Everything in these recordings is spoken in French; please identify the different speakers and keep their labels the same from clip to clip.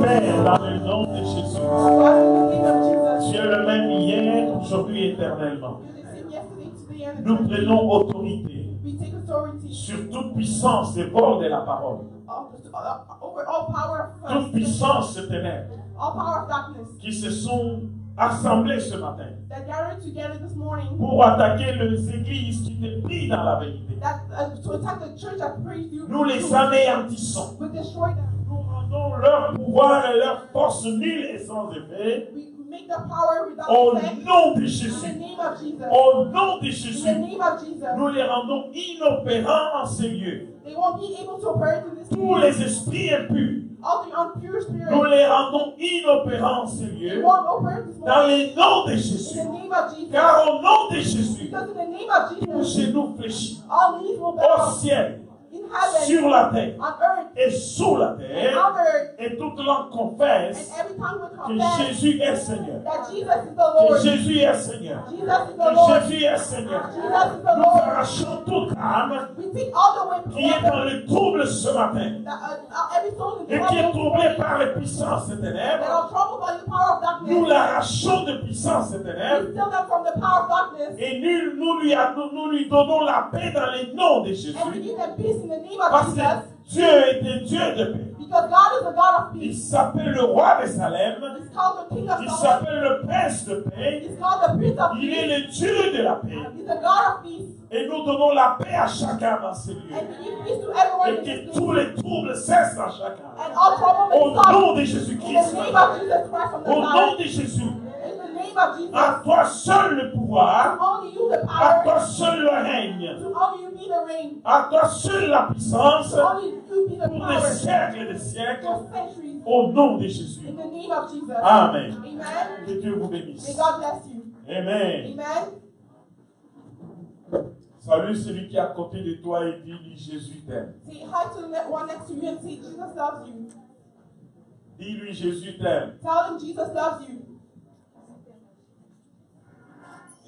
Speaker 1: Père, dans le nom de Jésus, tu es le même hier, aujourd'hui, éternellement. Nous prenons autorité sur toute puissance des vols de la parole, toute puissance de ténèbres qui se sont assemblés ce matin pour attaquer les églises qui te prient dans la vérité. Nous les anéantissons. Nous rendons leur pouvoir et leur force nulle et sans effet. Au nom de Jésus. Au nom de Jésus. Nous les rendons inopérants en ces lieux. Tous les esprits impurs. Nous les rendons inopérants en ces lieux. Dans le nom de Jésus. Car au nom de Jésus, tous genoux fléchis au ciel, sur la terre et sous la terre, et toute langue confesse que Jésus est Seigneur. Que Jésus est Seigneur. Que Jésus est Seigneur. Nous arrachons toute âme qui est dans le trouble ce matin et qui est troublée par les puissances des ténèbres. Nous l'arrachons de puissance des ténèbres et nous lui donnons la paix dans le nom de Jésus. Parce que Dieu est un Dieu de paix. Il s'appelle le roi de Salem. Il s'appelle le prince de paix. Il est le Dieu de la paix. Et nous donnons la paix à chacun dans ces lieux. Et que tous les troubles cessent dans chacun. Au nom de Jésus-Christ. Au nom de Jésus. À toi seul le pouvoir. À toi seul le règne. À toi seul la puissance. Pour des siècles et des siècles. Au nom de Jésus. Amen. Que Dieu vous bénisse. Amen. Salut celui qui est à côté de toi et dis Jésus t'aime. Dis-lui Jésus t'aime.
Speaker 2: Tell him Jesus loves you.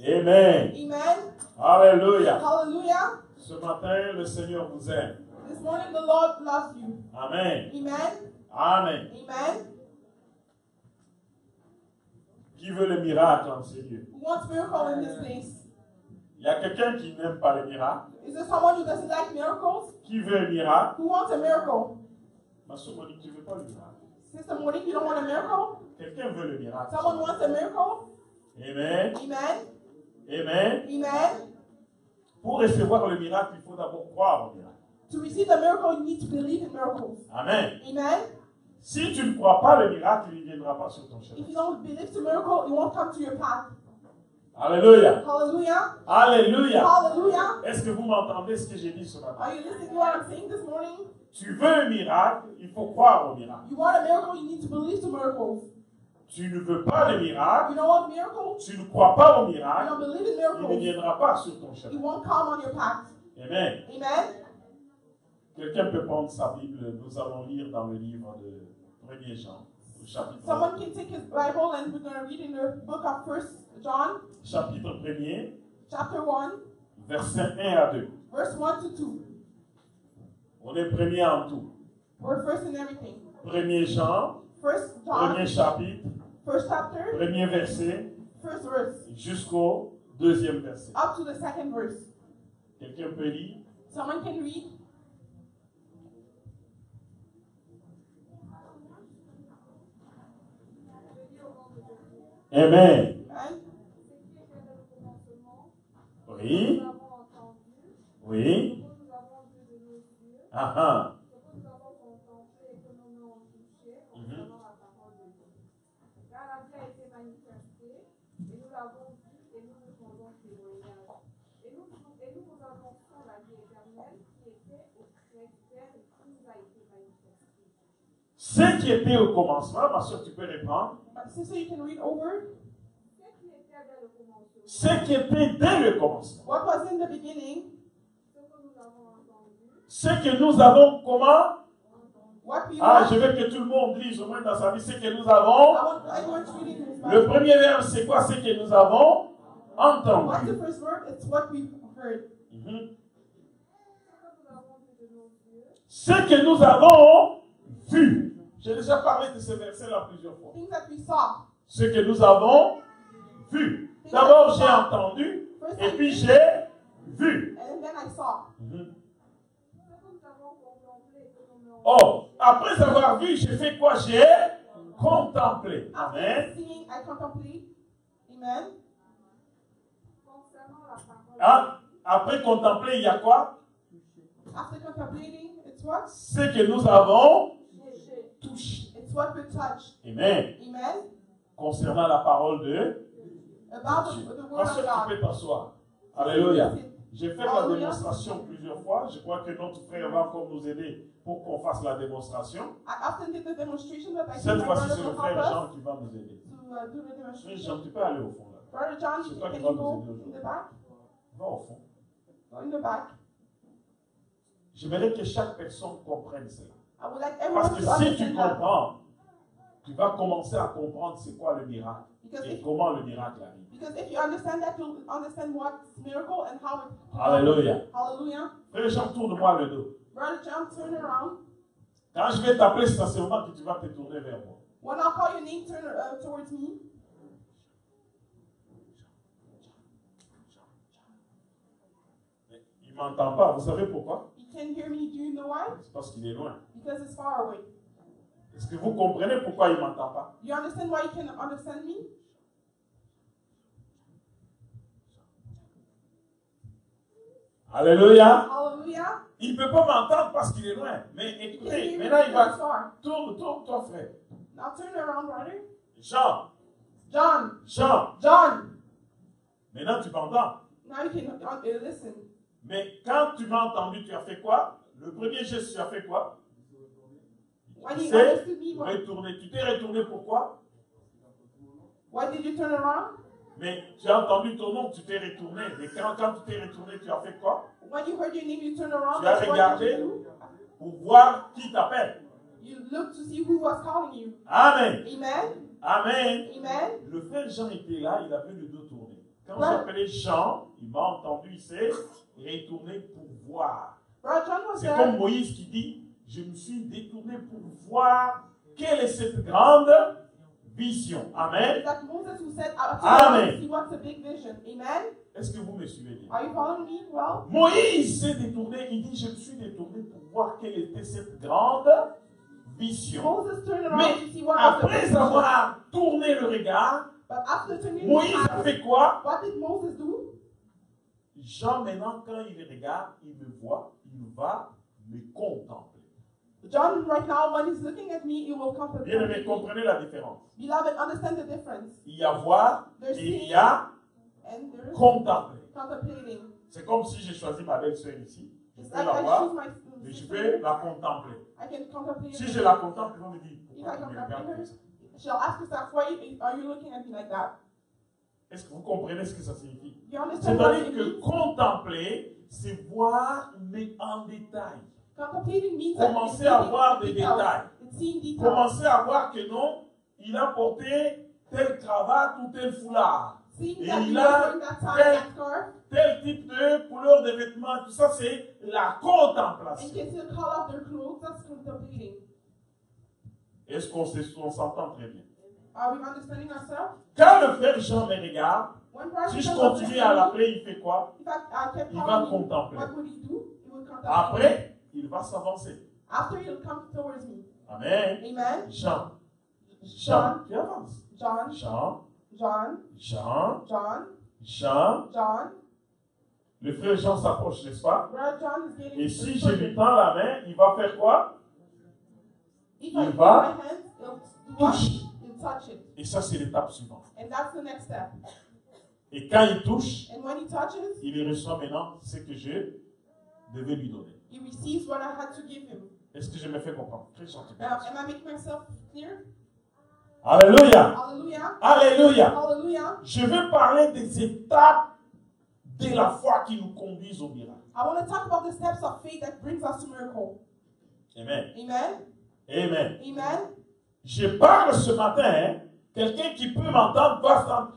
Speaker 1: Amen.
Speaker 2: Amen.
Speaker 1: Alléluia.
Speaker 2: Hallelujah.
Speaker 1: Ce matin, le Seigneur vous aime.
Speaker 2: This morning the Lord loves you.
Speaker 1: Amen.
Speaker 2: Amen.
Speaker 1: Amen.
Speaker 2: Amen.
Speaker 1: Qui veut le miracle en ces lieux?
Speaker 2: Who wants miracle in this place?
Speaker 1: Il y a quelqu'un qui n'aime pas les miracles.
Speaker 2: Is there someone who doesn't like miracles?
Speaker 1: Qui veut un miracle?
Speaker 2: Who wants a miracle?
Speaker 1: Ma soeur Monique, tu ne veux pas le miracle.
Speaker 2: Sister Monique, you don't want a miracle?
Speaker 1: Quelqu'un veut le miracle.
Speaker 2: Someone wants a miracle?
Speaker 1: Amen.
Speaker 2: Amen.
Speaker 1: Amen.
Speaker 2: Amen.
Speaker 1: Pour recevoir le miracle, il faut d'abord croire au miracle.
Speaker 2: To receive the miracle, you need to believe in miracles.
Speaker 1: Amen.
Speaker 2: Amen.
Speaker 1: Si tu ne crois pas le miracle, il ne viendra pas sur ton chemin.
Speaker 2: If you don't believe the miracle, it won't come to your path.
Speaker 1: Alléluia.
Speaker 2: Hallelujah.
Speaker 1: Alléluia.
Speaker 2: Hallelujah.
Speaker 1: Est-ce que vous m'entendez ce que j'ai dit ce matin?
Speaker 2: Are you listening to what I'm saying this morning?
Speaker 1: Tu veux un miracle, il faut croire au miracle.
Speaker 2: You want a miracle, you need to believe the miracles.
Speaker 1: Tu ne veux pas de miracle,
Speaker 2: You don't want miracle?
Speaker 1: tu ne crois pas au
Speaker 2: You
Speaker 1: miracle,
Speaker 2: don't believe in
Speaker 1: il ne
Speaker 2: miracles.
Speaker 1: viendra pas sur ton
Speaker 2: It
Speaker 1: chemin.
Speaker 2: won't come on your path.
Speaker 1: Amen.
Speaker 2: Amen.
Speaker 1: Quelqu'un peut prendre sa Bible, nous allons lire dans le livre de 1er Jean, au chapitre
Speaker 2: Someone can take his Bible and we're going to read in the book of 1 John,
Speaker 1: chapitre 1er,
Speaker 2: chapter 1,
Speaker 1: versets 1 à 2.
Speaker 2: verse 1 to 2.
Speaker 1: On est premier en tout.
Speaker 2: We're first in everything.
Speaker 1: 1er Jean,
Speaker 2: 1 John,
Speaker 1: premier chapitre,
Speaker 2: first chapter,
Speaker 1: premier verset,
Speaker 2: first verse,
Speaker 1: jusqu'au deuxième verset.
Speaker 2: up to the second verse.
Speaker 1: Quelqu'un peut lire?
Speaker 2: Someone can read.
Speaker 1: Amen.
Speaker 2: Right?
Speaker 1: Oui. Oui. Ah ah. Ce qui était au commencement, ma soeur, tu peux répondre.
Speaker 2: Sister, you can read over.
Speaker 1: Ce qui était dès le commencement.
Speaker 2: What was in the beginning?
Speaker 1: Ce que nous avons comment?
Speaker 2: What we
Speaker 1: Ah,
Speaker 2: want.
Speaker 1: je veux que tout le monde lise au moins dans sa vie ce que nous
Speaker 2: I
Speaker 1: avons.
Speaker 2: want everyone to read it in his
Speaker 1: Le
Speaker 2: Bible.
Speaker 1: premier verbe, c'est quoi? Ce que nous avons
Speaker 2: What's the
Speaker 1: entendu.
Speaker 2: first word? It's what we heard.
Speaker 1: Mhm. Ce que nous avons vu. J'ai déjà parlé de ce verset-là plusieurs fois.
Speaker 2: Things that we saw.
Speaker 1: Ce que nous avons vu. D'abord, j'ai entendu, et puis j'ai vu.
Speaker 2: And then I saw.
Speaker 1: Oh, après avoir vu, j'ai fait quoi? J'ai contemplé. Amen.
Speaker 2: After seeing, I contemplate. Amen.
Speaker 1: Ah, après contempler, il y a quoi?
Speaker 2: After contemplating, it's what?
Speaker 1: Ce que nous avons touché.
Speaker 2: It's what we touch.
Speaker 1: Amen.
Speaker 2: Amen.
Speaker 1: Concernant la parole de
Speaker 2: About
Speaker 1: Dieu.
Speaker 2: the word of
Speaker 1: Tu
Speaker 2: God.
Speaker 1: peux t'asseoir. Alléluia. J'ai fait la
Speaker 2: Alléluia.
Speaker 1: démonstration plusieurs fois. Je crois que notre frère va encore nous aider pour qu'on fasse la démonstration.
Speaker 2: I often did the demonstration, but I think
Speaker 1: Cette
Speaker 2: my
Speaker 1: fois-ci,
Speaker 2: brother
Speaker 1: c'est le
Speaker 2: will
Speaker 1: frère
Speaker 2: help
Speaker 1: Jean
Speaker 2: us
Speaker 1: qui va nous aider.
Speaker 2: to do the
Speaker 1: Frère
Speaker 2: demonstration.
Speaker 1: Jean, tu peux aller au fond là.
Speaker 2: Brother John,
Speaker 1: C'est toi
Speaker 2: can
Speaker 1: qui
Speaker 2: you
Speaker 1: vas nous
Speaker 2: go
Speaker 1: aider
Speaker 2: in
Speaker 1: aujourd'hui.
Speaker 2: the back?
Speaker 1: Va au fond.
Speaker 2: Go in the back.
Speaker 1: J'aimerais que chaque personne comprenne cela.
Speaker 2: I would like
Speaker 1: Parce
Speaker 2: everyone
Speaker 1: que
Speaker 2: to
Speaker 1: si tu
Speaker 2: understand that.
Speaker 1: comprends, tu vas commencer à comprendre c'est quoi le miracle
Speaker 2: Because
Speaker 1: et
Speaker 2: if,
Speaker 1: comment le miracle arrive.
Speaker 2: because if you understand that, you'll understand what's miracle and how it.
Speaker 1: Alléluia.
Speaker 2: Hallelujah.
Speaker 1: Frère Jean, tourne-moi le dos.
Speaker 2: Brother John, turn around.
Speaker 1: Quand je vais t'appeler, c'est à ce moment que tu vas te tourner vers moi.
Speaker 2: When I'll call your name, turn towards me.
Speaker 1: Il ne m'entend pas. Vous savez pourquoi?
Speaker 2: You can't hear me. Do you know why?
Speaker 1: C'est parce qu'il est loin.
Speaker 2: Because it's far away.
Speaker 1: Est-ce que vous comprenez pourquoi il ne m'entend pas?
Speaker 2: You understand why you can understand me?
Speaker 1: Alléluia.
Speaker 2: Hallelujah.
Speaker 1: Il ne peut pas m'entendre parce qu'il est loin. Mais
Speaker 2: You can
Speaker 1: écoutez,
Speaker 2: hear me
Speaker 1: maintenant il
Speaker 2: because it's
Speaker 1: va...
Speaker 2: far.
Speaker 1: Tourne-toi, frère.
Speaker 2: Now turn around, brother.
Speaker 1: Jean.
Speaker 2: John.
Speaker 1: Jean.
Speaker 2: John.
Speaker 1: Maintenant tu m'entends.
Speaker 2: Now you can listen.
Speaker 1: Mais quand tu m'as entendu, tu as fait quoi? Le premier geste, tu as fait quoi?
Speaker 2: When
Speaker 1: Tu
Speaker 2: you
Speaker 1: sais,
Speaker 2: understood me,
Speaker 1: retourner. Tu t'es retourné pourquoi?
Speaker 2: why did you turn around?
Speaker 1: Mais tu as entendu ton nom, tu t'es retourné. Mais quand tu t'es retourné, tu as fait quoi?
Speaker 2: When you heard your name, you turned around.
Speaker 1: Tu as
Speaker 2: What did
Speaker 1: regardé
Speaker 2: you do?
Speaker 1: pour voir qui t'appelle.
Speaker 2: You looked to see who was calling you.
Speaker 1: Amen.
Speaker 2: Amen.
Speaker 1: Amen.
Speaker 2: Amen.
Speaker 1: Le frère Jean était là, il avait le dos tourné. Quand
Speaker 2: Ouais.
Speaker 1: j'ai appelé Jean, il m'a entendu, il s'est retourné pour voir.
Speaker 2: Brother John was
Speaker 1: C'est
Speaker 2: there.
Speaker 1: comme Moïse qui dit, je me suis détourné pour voir quelle est cette grande vision. Amen.
Speaker 2: It's like Moses who said,
Speaker 1: Amen.
Speaker 2: he wants a big vision. Amen.
Speaker 1: Est-ce que vous me suivez bien?
Speaker 2: Are you following me? Well,
Speaker 1: Moïse s'est détourné, il dit, je me suis détourné pour voir quelle était cette grande vision.
Speaker 2: Moses turned around
Speaker 1: Mais
Speaker 2: to see what was the big
Speaker 1: après
Speaker 2: vision.
Speaker 1: avoir tourné le regard,
Speaker 2: But after turning
Speaker 1: Moïse
Speaker 2: his
Speaker 1: a
Speaker 2: eyes,
Speaker 1: fait quoi?
Speaker 2: what did Moses do?
Speaker 1: Jean, maintenant, quand il regarde, il me voit, il va me contempler.
Speaker 2: John, right now, when he's looking at me, he will contemplate
Speaker 1: Bien aimé,
Speaker 2: me.
Speaker 1: comprenez la différence.
Speaker 2: Beloved, understand the difference.
Speaker 1: Il y a voir
Speaker 2: There's
Speaker 1: et il
Speaker 2: seeing
Speaker 1: y a
Speaker 2: and there's
Speaker 1: contempler.
Speaker 2: contemplating.
Speaker 1: C'est comme si j'ai choisi ma belle-sœur ici. Je
Speaker 2: It's
Speaker 1: peux
Speaker 2: like
Speaker 1: la
Speaker 2: I choose
Speaker 1: voir,
Speaker 2: my
Speaker 1: mais je
Speaker 2: sister.
Speaker 1: vais la contempler.
Speaker 2: I can contemplate.
Speaker 1: Si je la contemple, ils vont me dire,
Speaker 2: If
Speaker 1: pourquoi
Speaker 2: I
Speaker 1: tu me
Speaker 2: contemplate
Speaker 1: regardes
Speaker 2: her,
Speaker 1: comme ça?
Speaker 2: she'll ask herself, why are you looking at me like that?
Speaker 1: Est-ce que vous comprenez ce que ça signifie?
Speaker 2: You understand what
Speaker 1: C'est-à-dire
Speaker 2: it
Speaker 1: que
Speaker 2: means?
Speaker 1: contempler, c'est voir, mais en détail.
Speaker 2: Contemplating means that
Speaker 1: Commencer
Speaker 2: it's
Speaker 1: à
Speaker 2: looking
Speaker 1: voir
Speaker 2: at
Speaker 1: des
Speaker 2: details.
Speaker 1: détails.
Speaker 2: It's seeing details.
Speaker 1: Commencer à voir que non, il a porté telle cravate ou tel foulard.
Speaker 2: Seeing
Speaker 1: Et
Speaker 2: that
Speaker 1: il
Speaker 2: you
Speaker 1: a
Speaker 2: are wearing that tie, that scarf,
Speaker 1: Tel type de couleur de vêtements, tout ça, c'est la
Speaker 2: and
Speaker 1: contemplation.
Speaker 2: can still call off their clothes, that's contemplating.
Speaker 1: Est-ce qu'on s'entend très bien?
Speaker 2: Are we understanding ourselves?
Speaker 1: Quand le frère Jean me regarde,
Speaker 2: When Brother
Speaker 1: si je
Speaker 2: John
Speaker 1: continue à l'appeler, il fait quoi?
Speaker 2: if I kept
Speaker 1: Il va
Speaker 2: calling him,
Speaker 1: contempler.
Speaker 2: what would he do? He would contemplate.
Speaker 1: Après, il va s'avancer.
Speaker 2: After he'll come towards me.
Speaker 1: Amen.
Speaker 2: Amen.
Speaker 1: Jean.
Speaker 2: John.
Speaker 1: Tu avances.
Speaker 2: John.
Speaker 1: Jean.
Speaker 2: John.
Speaker 1: Jean.
Speaker 2: John.
Speaker 1: Jean.
Speaker 2: John.
Speaker 1: Le frère Jean s'approche, n'est-ce pas?
Speaker 2: Brother John is getting
Speaker 1: Et si je lui tends la main, il va faire quoi?
Speaker 2: If
Speaker 1: il
Speaker 2: I put
Speaker 1: va
Speaker 2: my hands, he'll do what?
Speaker 1: toucher.
Speaker 2: He'll touch it.
Speaker 1: Et ça, c'est l'étape suivante.
Speaker 2: And that's the next step.
Speaker 1: Et quand il touche,
Speaker 2: And when he touches,
Speaker 1: il reçoit maintenant ce que je devais lui donner.
Speaker 2: he receives what I had to give him.
Speaker 1: Est-ce que je me fais comprendre? Très gentil.
Speaker 2: Am I making myself clear?
Speaker 1: Alléluia.
Speaker 2: Hallelujah.
Speaker 1: Alléluia.
Speaker 2: Hallelujah.
Speaker 1: Je veux parler des étapes de la foi qui nous conduisent au miracle.
Speaker 2: I want to talk about the steps of faith that brings us to miracle.
Speaker 1: Amen.
Speaker 2: Amen.
Speaker 1: Amen.
Speaker 2: Amen.
Speaker 1: Je parle ce matin, hein, quelqu'un qui peut m'entendre va s'entendre.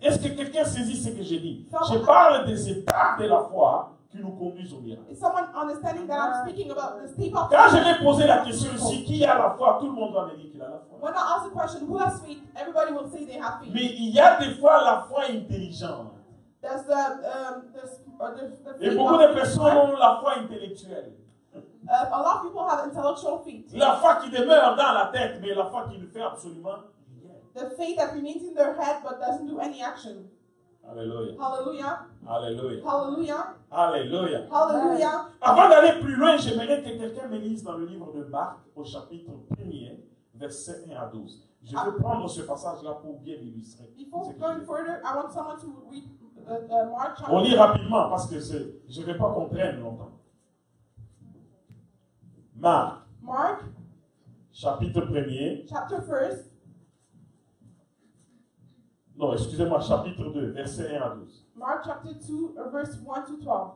Speaker 1: Est-ce que quelqu'un saisit ce que je dis? Je parle des étapes de la foi qui qui nous conduisent au miracle.
Speaker 2: Is someone understanding that I'm speaking about the steep of
Speaker 1: Quand je vais poser la question ici, qui a la foi, tout le monde va me dire qu'il a la foi.
Speaker 2: When I ask the question, who has faith? Everybody will say they have faith.
Speaker 1: Mais il y a des fois la foi intelligente.
Speaker 2: There's the
Speaker 1: Et
Speaker 2: faith
Speaker 1: beaucoup de personnes ont la foi intellectuelle.
Speaker 2: a lot of people have intellectual faith.
Speaker 1: La foi qui demeure dans la tête, mais la foi qui ne fait absolument rien.
Speaker 2: The faith that remains in their head but doesn't do any action.
Speaker 1: Alléluia.
Speaker 2: Hallelujah.
Speaker 1: Alléluia.
Speaker 2: Hallelujah.
Speaker 1: Alléluia.
Speaker 2: Hallelujah.
Speaker 1: Avant d'aller plus loin, j'aimerais que quelqu'un me lise dans le livre de Marc, au chapitre 1er, versets 1 à 12. Je veux prendre ce passage-là pour bien illustrer.
Speaker 2: Before going further, I want someone to read Mark
Speaker 1: On lit
Speaker 2: chapter.
Speaker 1: rapidement parce que je ne vais pas qu'on traîne longtemps. Marc, chapitre 1er.
Speaker 2: Chapter 1.
Speaker 1: Non, excusez-moi, chapitre 2, versets 1 à 12.
Speaker 2: Mark chapter 2, verse 1 to 12.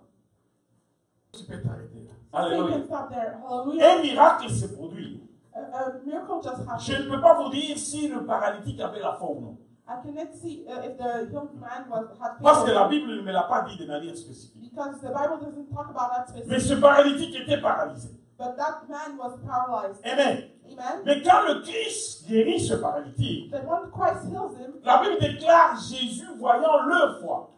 Speaker 1: Tu peux t'arrêter là.
Speaker 2: So you
Speaker 1: Alléluia.
Speaker 2: can stop there. Hallelujah.
Speaker 1: Un miracle s'est produit.
Speaker 2: A miracle just happened.
Speaker 1: Je ne peux pas vous dire si le paralytique avait la foi ou non.
Speaker 2: I cannot see if the healed man had faith.
Speaker 1: Parce que la Bible ne me l'a pas dit de manière spécifique.
Speaker 2: Because the Bible doesn't talk about that
Speaker 1: Mais
Speaker 2: specifically.
Speaker 1: ce paralytique était paralysé.
Speaker 2: But that man was paralyzed.
Speaker 1: Amen.
Speaker 2: Amen.
Speaker 1: Mais quand le Christ guérit ce paralytique,
Speaker 2: But when Christ heals him,
Speaker 1: la Bible déclare Jésus voyant leur foi.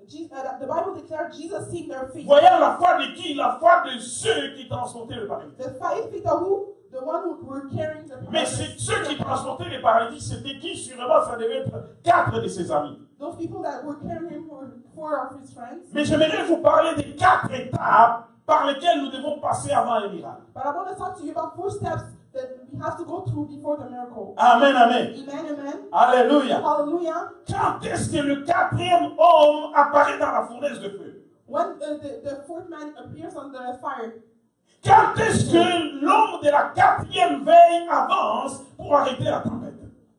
Speaker 2: the Bible declared Jesus seeing their faith.
Speaker 1: Voyant la foi de qui? La foi de ceux qui transportaient le paralytique.
Speaker 2: The faith of who? The one who were carrying the
Speaker 1: Mais
Speaker 2: paralytic.
Speaker 1: ceux qui transportaient les paralytiques, c'était qui? Sûrement, ça devait être 4 de ses amis.
Speaker 2: Those people that were carrying him were 4 of his friends.
Speaker 1: Mais j'aimerais vous parler des 4 étapes par lesquelles nous devons passer avant le miracle.
Speaker 2: But I want to talk to you about 4 steps that we have to go through before the miracle.
Speaker 1: Amen, amen.
Speaker 2: Amen, amen.
Speaker 1: Alléluia.
Speaker 2: Hallelujah.
Speaker 1: Quand est-ce que le 4e homme apparaît dans la fournaise de feu?
Speaker 2: When the 4th man appears on the fire.
Speaker 1: Quand est-ce que l'homme de la 4e veille avance pour arrêter la tempête?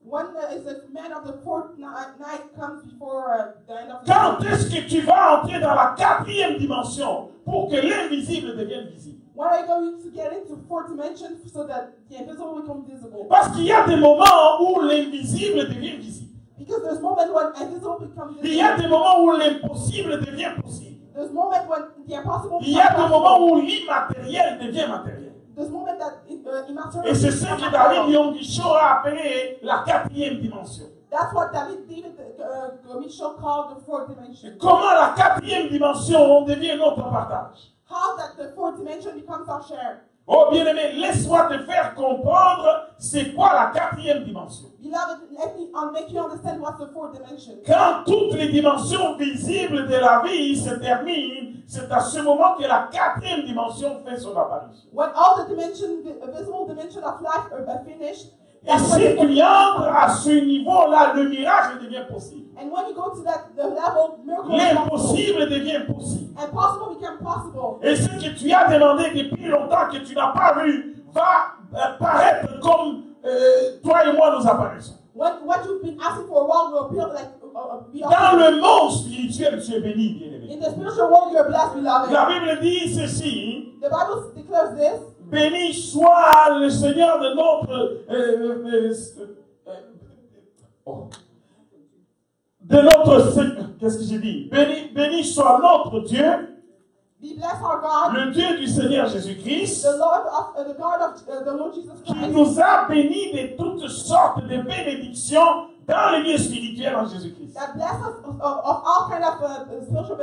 Speaker 2: When is the man of the 4th night comes before the end of the
Speaker 1: Quand
Speaker 2: night?
Speaker 1: est-ce que tu vas entrer dans la 4e dimension pour que l'invisible devienne visible?
Speaker 2: When are you going to get into 4th dimension so that the invisible becomes visible?
Speaker 1: Parce qu'il y a des moments où l'invisible devient visible.
Speaker 2: Because there's moments when invisible becomes
Speaker 1: Il y a
Speaker 2: visible.
Speaker 1: des moments où l'impossible devient possible.
Speaker 2: There's moments when the impossible
Speaker 1: Il y a
Speaker 2: becomes
Speaker 1: des moments
Speaker 2: possible.
Speaker 1: où l'immatériel devient matériel.
Speaker 2: There's moments that immaterial
Speaker 1: Et c'est ce
Speaker 2: becomes
Speaker 1: que David
Speaker 2: material.
Speaker 1: Yongisho a appelé la 4e dimension.
Speaker 2: That's what David Michel called the 4th dimension.
Speaker 1: Et comment la 4e dimension devient notre partage?
Speaker 2: How that the 4th dimension becomes our share.
Speaker 1: Oh bien-aimé, laisse-moi te faire comprendre c'est quoi la 4e dimension.
Speaker 2: Beloved, let me make you understand what's the 4th dimension.
Speaker 1: Quand toutes les dimensions visibles de la vie se terminent, c'est à ce moment que la 4e dimension fait son apparition.
Speaker 2: When all the visible dimension of life are finished,
Speaker 1: Et si tu entres à ce niveau-là, le miracle devient possible.
Speaker 2: and when you go to the level, miracle becomes
Speaker 1: L'impossible devient possible.
Speaker 2: and possible become possible.
Speaker 1: Et ce que tu as demandé depuis longtemps que tu n'as pas vu va paraître comme toi et moi nous apparaissons.
Speaker 2: What you've been asking for a while will appear like
Speaker 1: Dans le monde spirituel, tu es béni, bien-aimé.
Speaker 2: in the spiritual world you're blessed, beloved.
Speaker 1: La Bible dit ceci.
Speaker 2: The Bible declares this.
Speaker 1: Béni soit le Seigneur de notre qu'est-ce que j'ai dit? Béni soit notre Dieu,
Speaker 2: Be blessed our God,
Speaker 1: le Dieu du Seigneur Jésus-Christ,
Speaker 2: the God of the Lord Jesus
Speaker 1: qui
Speaker 2: Christ,
Speaker 1: nous a bénis de toutes sortes de bénédictions dans les lieux spirituels en Jésus-Christ.
Speaker 2: that bless us of all kind of spiritual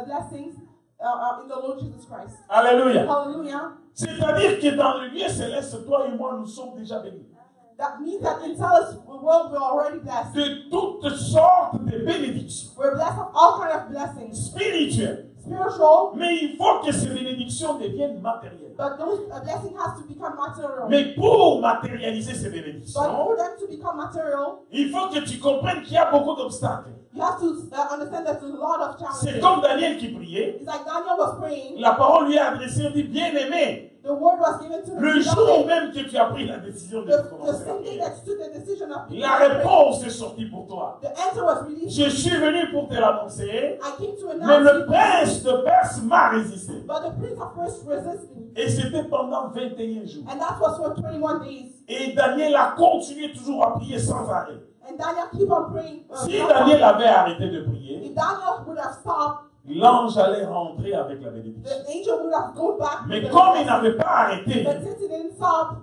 Speaker 2: blessings in the Lord Jesus Christ.
Speaker 1: Alléluia.
Speaker 2: Hallelujah.
Speaker 1: C'est-à-dire que dans le lieu céleste, toi et moi, nous sommes déjà bénis.
Speaker 2: That means that in this world we're already blessed.
Speaker 1: De toutes sortes de bénédictions
Speaker 2: We're blessed of all kind of blessings,
Speaker 1: spirituelles.
Speaker 2: spiritual,
Speaker 1: Mais il faut que ces bénédictions deviennent matérielles.
Speaker 2: but those blessing has to become material.
Speaker 1: Mais pour matérialiser ces
Speaker 2: But
Speaker 1: bénédictions,
Speaker 2: for them to become material,
Speaker 1: il faut que tu comprennes qu'il y a beaucoup d'obstacles.
Speaker 2: you have to understand that there's a lot of
Speaker 1: C'est
Speaker 2: challenges.
Speaker 1: comme Daniel qui priait.
Speaker 2: It's like Daniel was praying.
Speaker 1: La parole lui est adressée, on dit, bien-aimé,
Speaker 2: The word was given to
Speaker 1: le
Speaker 2: him.
Speaker 1: jour même que tu as pris la décision de
Speaker 2: The
Speaker 1: commencer à
Speaker 2: same day
Speaker 1: prier,
Speaker 2: that you took the decision of
Speaker 1: la réponse est sortie pour toi.
Speaker 2: the answer was released.
Speaker 1: Je suis venu pour te l'annoncer,
Speaker 2: I came to
Speaker 1: mais
Speaker 2: announce
Speaker 1: le
Speaker 2: it,
Speaker 1: prince de Perse m'a résisté.
Speaker 2: but the prince of Persia resisted me.
Speaker 1: Et c'était pendant 21 jours.
Speaker 2: And that was for 21 days.
Speaker 1: Et Daniel a continué toujours à prier sans arrêt.
Speaker 2: And Daniel keep on praying.
Speaker 1: Si Daniel avait arrêté de prier,
Speaker 2: If Daniel would have stopped,
Speaker 1: l'ange allait rentrer avec la bénédiction.
Speaker 2: The angel would have gone back.
Speaker 1: Mais comme il n'avait pas arrêté,
Speaker 2: But since he didn't stop,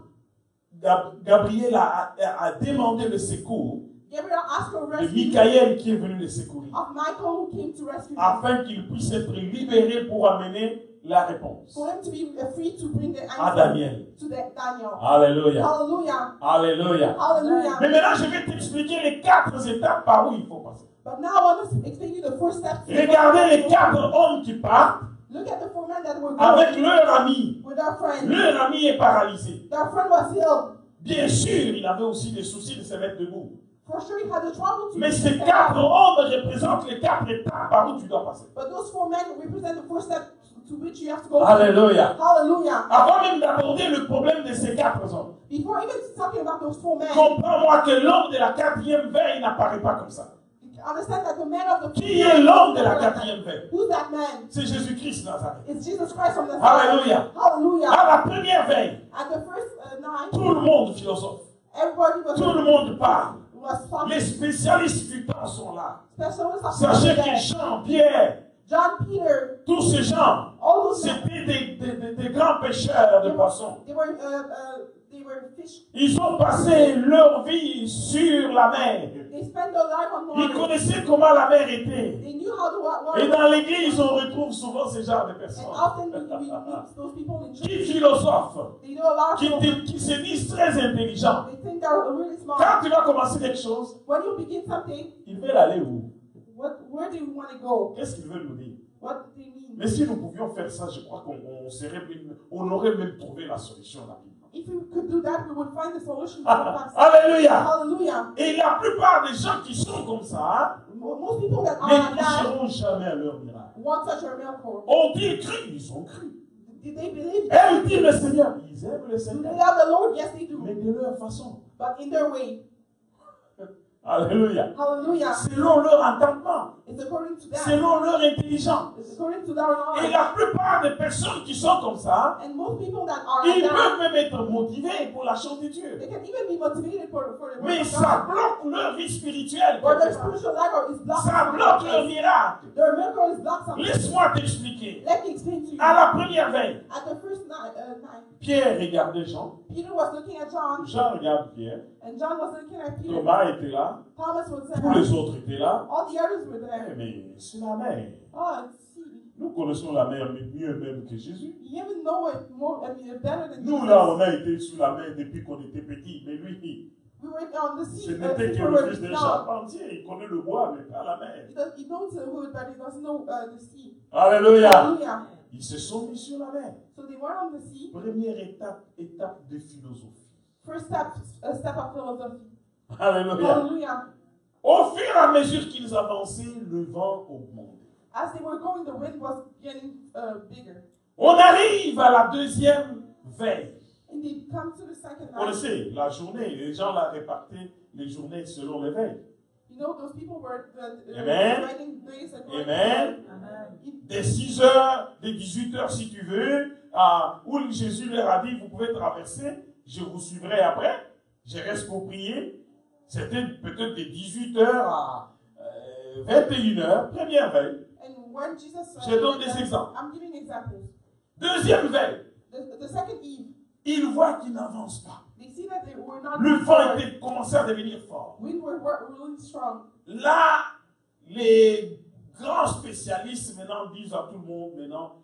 Speaker 1: Gabriel a demandé le secours
Speaker 2: Gabriel asked for
Speaker 1: de
Speaker 2: rescue
Speaker 1: Michael qui est venu le secourir,
Speaker 2: of Michael who came to rescue him.
Speaker 1: afin qu'il puisse être libéré pour amener la réponse
Speaker 2: For him to be free to bring the
Speaker 1: à
Speaker 2: answer
Speaker 1: Daniel.
Speaker 2: to Daniel.
Speaker 1: Alléluia.
Speaker 2: Hallelujah.
Speaker 1: Alléluia.
Speaker 2: Hallelujah.
Speaker 1: Mais maintenant, je vais t'expliquer les 4 étapes par où il faut passer.
Speaker 2: But now I want to explain you the first step.
Speaker 1: Regardez les 4 hommes qui partent
Speaker 2: Look at the 4 men that were
Speaker 1: avec
Speaker 2: going
Speaker 1: leur ami.
Speaker 2: with their friend.
Speaker 1: Leur ami est paralysé.
Speaker 2: Their friend was healed.
Speaker 1: Bien sûr, il avait aussi des soucis de se mettre debout.
Speaker 2: For sure he had the trouble to
Speaker 1: Mais ces
Speaker 2: stand
Speaker 1: 4
Speaker 2: up.
Speaker 1: hommes représentent les 4 étapes par où tu dois passer.
Speaker 2: But those 4 men represent the first step to which you have to go.
Speaker 1: Alléluia.
Speaker 2: Hallelujah.
Speaker 1: Avant même d'aborder le problème de ces 4 hommes,
Speaker 2: Before even talking about those 4 men,
Speaker 1: comprends-moi que l'homme de la 4e veille n'apparaît pas comme ça.
Speaker 2: understand that the man of the
Speaker 1: Qui est l'homme de la 4e veille?
Speaker 2: Who's that man?
Speaker 1: C'est Jésus-Christ Nazareth.
Speaker 2: It's Jesus Christ from Nazareth.
Speaker 1: Alléluia.
Speaker 2: Hallelujah.
Speaker 1: À la première veille,
Speaker 2: At the first night,
Speaker 1: tout le monde philosophe.
Speaker 2: everybody was
Speaker 1: Tout le monde parle.
Speaker 2: talking.
Speaker 1: Les spécialistes du temps sont là.
Speaker 2: Specialists of
Speaker 1: Sachez que
Speaker 2: the
Speaker 1: Jean, Pierre,
Speaker 2: John, Peter,
Speaker 1: tous ces gens,
Speaker 2: all those men,
Speaker 1: c'était des grands pêcheurs de poissons.
Speaker 2: they were fish.
Speaker 1: Ils ont passé leur vie sur la mer.
Speaker 2: They spent their life on
Speaker 1: Ils
Speaker 2: water.
Speaker 1: connaissaient comment la mer était.
Speaker 2: They knew how to water.
Speaker 1: Et dans l'église, on retrouve souvent ce genre de personnes.
Speaker 2: And often we meet those people in
Speaker 1: Qui
Speaker 2: church.
Speaker 1: philosophent,
Speaker 2: They know a lot of people.
Speaker 1: qui se disent très intelligents.
Speaker 2: They think they're really smart.
Speaker 1: Quand tu vas commencer quelque chose,
Speaker 2: When you begin something,
Speaker 1: ils veulent aller où?
Speaker 2: where do you want to go?
Speaker 1: Qu'est-ce qu'ils veulent nous dire?
Speaker 2: What do they mean?
Speaker 1: Mais si nous pouvions faire ça, je crois on aurait même trouvé la solution rapidement.
Speaker 2: If we could do that, we would find the solution to the
Speaker 1: Alléluia!
Speaker 2: Hallelujah.
Speaker 1: Et la plupart des gens qui sont comme ça
Speaker 2: Most people that
Speaker 1: ne
Speaker 2: are like that
Speaker 1: toucheront jamais à leur miracle.
Speaker 2: want such a miracle.
Speaker 1: Ont-ils cru? Ils ont cru.
Speaker 2: Did they believe?
Speaker 1: Aiment-ils le Seigneur? Ils aiment le
Speaker 2: Do
Speaker 1: Seigneur.
Speaker 2: they love the Lord? Yes, they do.
Speaker 1: Mais de leur façon.
Speaker 2: But in their way.
Speaker 1: Alléluia.
Speaker 2: Hallelujah.
Speaker 1: Selon leur entendement.
Speaker 2: It's according to that.
Speaker 1: Selon leur intelligence.
Speaker 2: It's according to their
Speaker 1: Et
Speaker 2: knowledge.
Speaker 1: la plupart des personnes qui sont comme ça,
Speaker 2: And most people that are like
Speaker 1: ils
Speaker 2: that,
Speaker 1: peuvent même être motivés pour la chose de Dieu.
Speaker 2: they can even be motivated for the
Speaker 1: Mais
Speaker 2: work of
Speaker 1: ça
Speaker 2: God.
Speaker 1: bloque leur vie spirituelle.
Speaker 2: Or their
Speaker 1: quelque part.
Speaker 2: spiritual life is blocked.
Speaker 1: Ça bloque leur miracle.
Speaker 2: Their miracle is blocked something.
Speaker 1: Laisse-moi t'expliquer.
Speaker 2: Let me explain to you.
Speaker 1: À la première veille,
Speaker 2: At the first night,
Speaker 1: Pierre regardait Jean.
Speaker 2: Peter was looking at John,
Speaker 1: Jean regarde Pierre.
Speaker 2: and John was looking at Peter.
Speaker 1: Thomas était là.
Speaker 2: Thomas was
Speaker 1: Tous
Speaker 2: there.
Speaker 1: les autres étaient là.
Speaker 2: All the others were
Speaker 1: Eh,
Speaker 2: there.
Speaker 1: mais c'est la mer.
Speaker 2: Oh, it's sea.
Speaker 1: Nous connaissons la mer mieux même que Jésus.
Speaker 2: You even know it more, better than
Speaker 1: Nous
Speaker 2: Jesus.
Speaker 1: là, on a été sur la mer depuis qu'on était petit. Mais lui,
Speaker 2: We were on the sea.
Speaker 1: ce n'était que le fils d'un charpentier. Il connaît le bois, mais pas la mer.
Speaker 2: He knows the wood, but he doesn't know the sea.
Speaker 1: Alléluia.
Speaker 2: Hallelujah.
Speaker 1: Ils se sont mis sur la mer.
Speaker 2: So they were on the sea.
Speaker 1: Première étape de philosophie.
Speaker 2: First step, a step of philosophy.
Speaker 1: Alléluia.
Speaker 2: Hallelujah.
Speaker 1: Au fur et à mesure qu'ils avançaient, le vent augmentait.
Speaker 2: As they were going, the wind was getting bigger.
Speaker 1: On arrive à la deuxième veille.
Speaker 2: And they come to the second
Speaker 1: On le
Speaker 2: night.
Speaker 1: sait, la journée, les gens la répartaient les journées selon les veilles.
Speaker 2: You know, those people were
Speaker 1: Amen.
Speaker 2: writing days according
Speaker 1: Amen. Des 6 heures, des 18 heures si tu veux, où Jésus leur a dit, vous pouvez traverser, je vous suivrai après, je reste pour prier. C'était peut-être de 18 heures à 21 heures, première veille.
Speaker 2: And when Jesus
Speaker 1: Je donne des exemples.
Speaker 2: I'm giving examples.
Speaker 1: Deuxième veille,
Speaker 2: The second eve,
Speaker 1: ils voient qu'ils n'avancent pas.
Speaker 2: they see that they were not
Speaker 1: Le vent était commençait à devenir fort.
Speaker 2: wind were really strong.
Speaker 1: Là, les grands spécialistes maintenant disent à tout le monde, maintenant,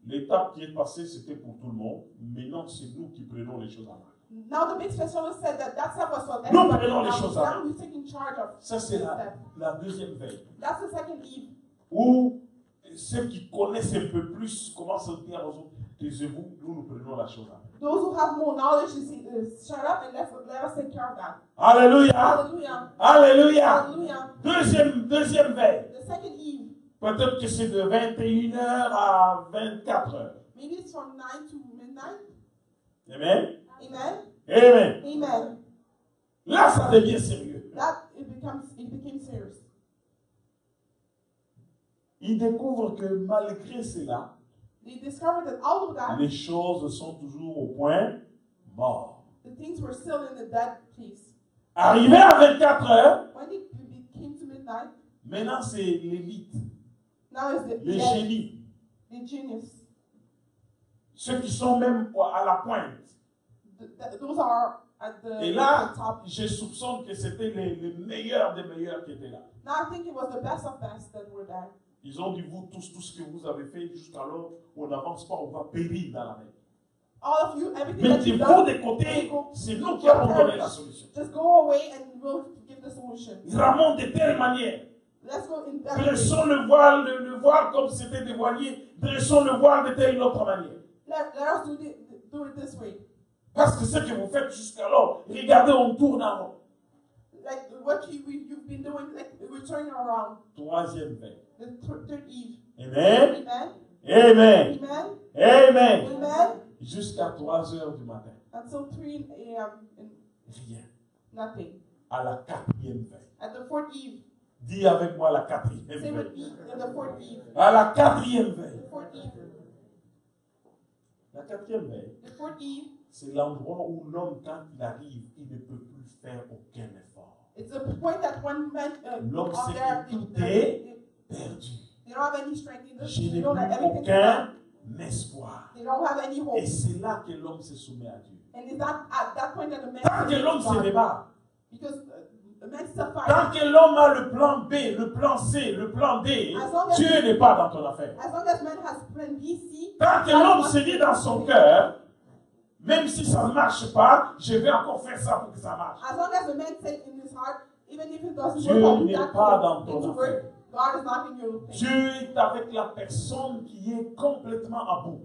Speaker 1: l'étape qui est passée, c'était pour tout le monde. Maintenant, c'est nous qui prenons les choses en main.
Speaker 2: Now the big specialist said that step was for
Speaker 1: Nous
Speaker 2: everybody.
Speaker 1: prenons les choses en
Speaker 2: Now
Speaker 1: main.
Speaker 2: we're taking charge of
Speaker 1: Ça, c'est
Speaker 2: this step.
Speaker 1: la deuxième veille.
Speaker 2: That's the second eve.
Speaker 1: Où ceux qui connaissent un peu plus commencent à dire aux autres, taisez-vous, nous prenons la chose en main.
Speaker 2: Those who have more knowledge, shut up and let us take care of that.
Speaker 1: Alléluia.
Speaker 2: Hallelujah.
Speaker 1: Alléluia.
Speaker 2: Hallelujah.
Speaker 1: Deuxième veille.
Speaker 2: The second eve,
Speaker 1: Peut-être que c'est de 21h à 24h.
Speaker 2: maybe it's from 9 to midnight.
Speaker 1: Amen.
Speaker 2: Amen.
Speaker 1: Amen.
Speaker 2: Amen.
Speaker 1: Là, ça devient sérieux.
Speaker 2: It became serious.
Speaker 1: Ils découvrent que malgré cela,
Speaker 2: They discovered that out of that,
Speaker 1: les choses sont toujours au point mort.
Speaker 2: the things were still in the dead place.
Speaker 1: Arrivé à 24 heures,
Speaker 2: When it came to midnight,
Speaker 1: maintenant c'est l'élite. les génies,
Speaker 2: the genius.
Speaker 1: Ceux qui sont même à la pointe.
Speaker 2: Those are at the,
Speaker 1: Et là,
Speaker 2: the top.
Speaker 1: je soupçonne que c'était les meilleurs des meilleurs qui étaient là.
Speaker 2: Now I think it was the best of best that were there.
Speaker 1: Ils ont dit, vous tous, tout ce que vous avez fait jusqu'alors, on n'avance pas, on va périr dans la mer.
Speaker 2: All of you, everything that you've
Speaker 1: Mettez-vous
Speaker 2: done,
Speaker 1: de côté, c'est nous qui avons donné la solution.
Speaker 2: just go away and we'll give the solution.
Speaker 1: Ils remontent de telle manière.
Speaker 2: Let's go in
Speaker 1: Dressons le voile comme c'était des voiliers. Dressons le voile de telle autre manière.
Speaker 2: Let us do it this way.
Speaker 1: Parce que ce que vous faites jusqu'alors, regardez, on tourne en rond.
Speaker 2: Like what you've been doing, like we're turning around.
Speaker 1: Troisième veille.
Speaker 2: The third Eve.
Speaker 1: Amen.
Speaker 2: Amen.
Speaker 1: Amen.
Speaker 2: Amen.
Speaker 1: Amen.
Speaker 2: Amen.
Speaker 1: Jusqu'à 3 heures du matin.
Speaker 2: Until 3 a.m.
Speaker 1: Rien.
Speaker 2: Nothing.
Speaker 1: À la 4e veille.
Speaker 2: At the fourth Eve.
Speaker 1: Dis avec moi la 4e
Speaker 2: Say with
Speaker 1: veille.
Speaker 2: me, the fourth Eve.
Speaker 1: À la 4e veille.
Speaker 2: The fourth Eve.
Speaker 1: La 4e veille.
Speaker 2: The fourth Eve.
Speaker 1: C'est l'endroit où l'homme, quand il arrive, il ne peut plus faire aucun effort.
Speaker 2: It's the point that when men
Speaker 1: L'homme
Speaker 2: are
Speaker 1: sait
Speaker 2: there,
Speaker 1: que tout est perdu.
Speaker 2: they don't have any strength in
Speaker 1: Je
Speaker 2: this. They
Speaker 1: n'ai
Speaker 2: don't have
Speaker 1: plus
Speaker 2: everything.
Speaker 1: aucun espoir.
Speaker 2: They don't have any hope.
Speaker 1: Et c'est là que l'homme se soumet à Dieu.
Speaker 2: And it's at that point that the man
Speaker 1: Tant que l'homme se débat,
Speaker 2: because the man still fighting.
Speaker 1: tant que l'homme a le plan B, le plan C, le plan D, Dieu n'est pas dans ton affaire.
Speaker 2: As long as man has plan B, C.
Speaker 1: Tant que l'homme se dit dans son cœur, même si ça ne marche pas, je vais encore faire ça pour que ça marche.
Speaker 2: As long as the man says in his heart, even if it doesn't
Speaker 1: Dieu
Speaker 2: work out,
Speaker 1: n'est
Speaker 2: that
Speaker 1: pas dans ton
Speaker 2: into
Speaker 1: affaire.
Speaker 2: work, God is not in your thing.
Speaker 1: Dieu est avec la personne qui est complètement à bout.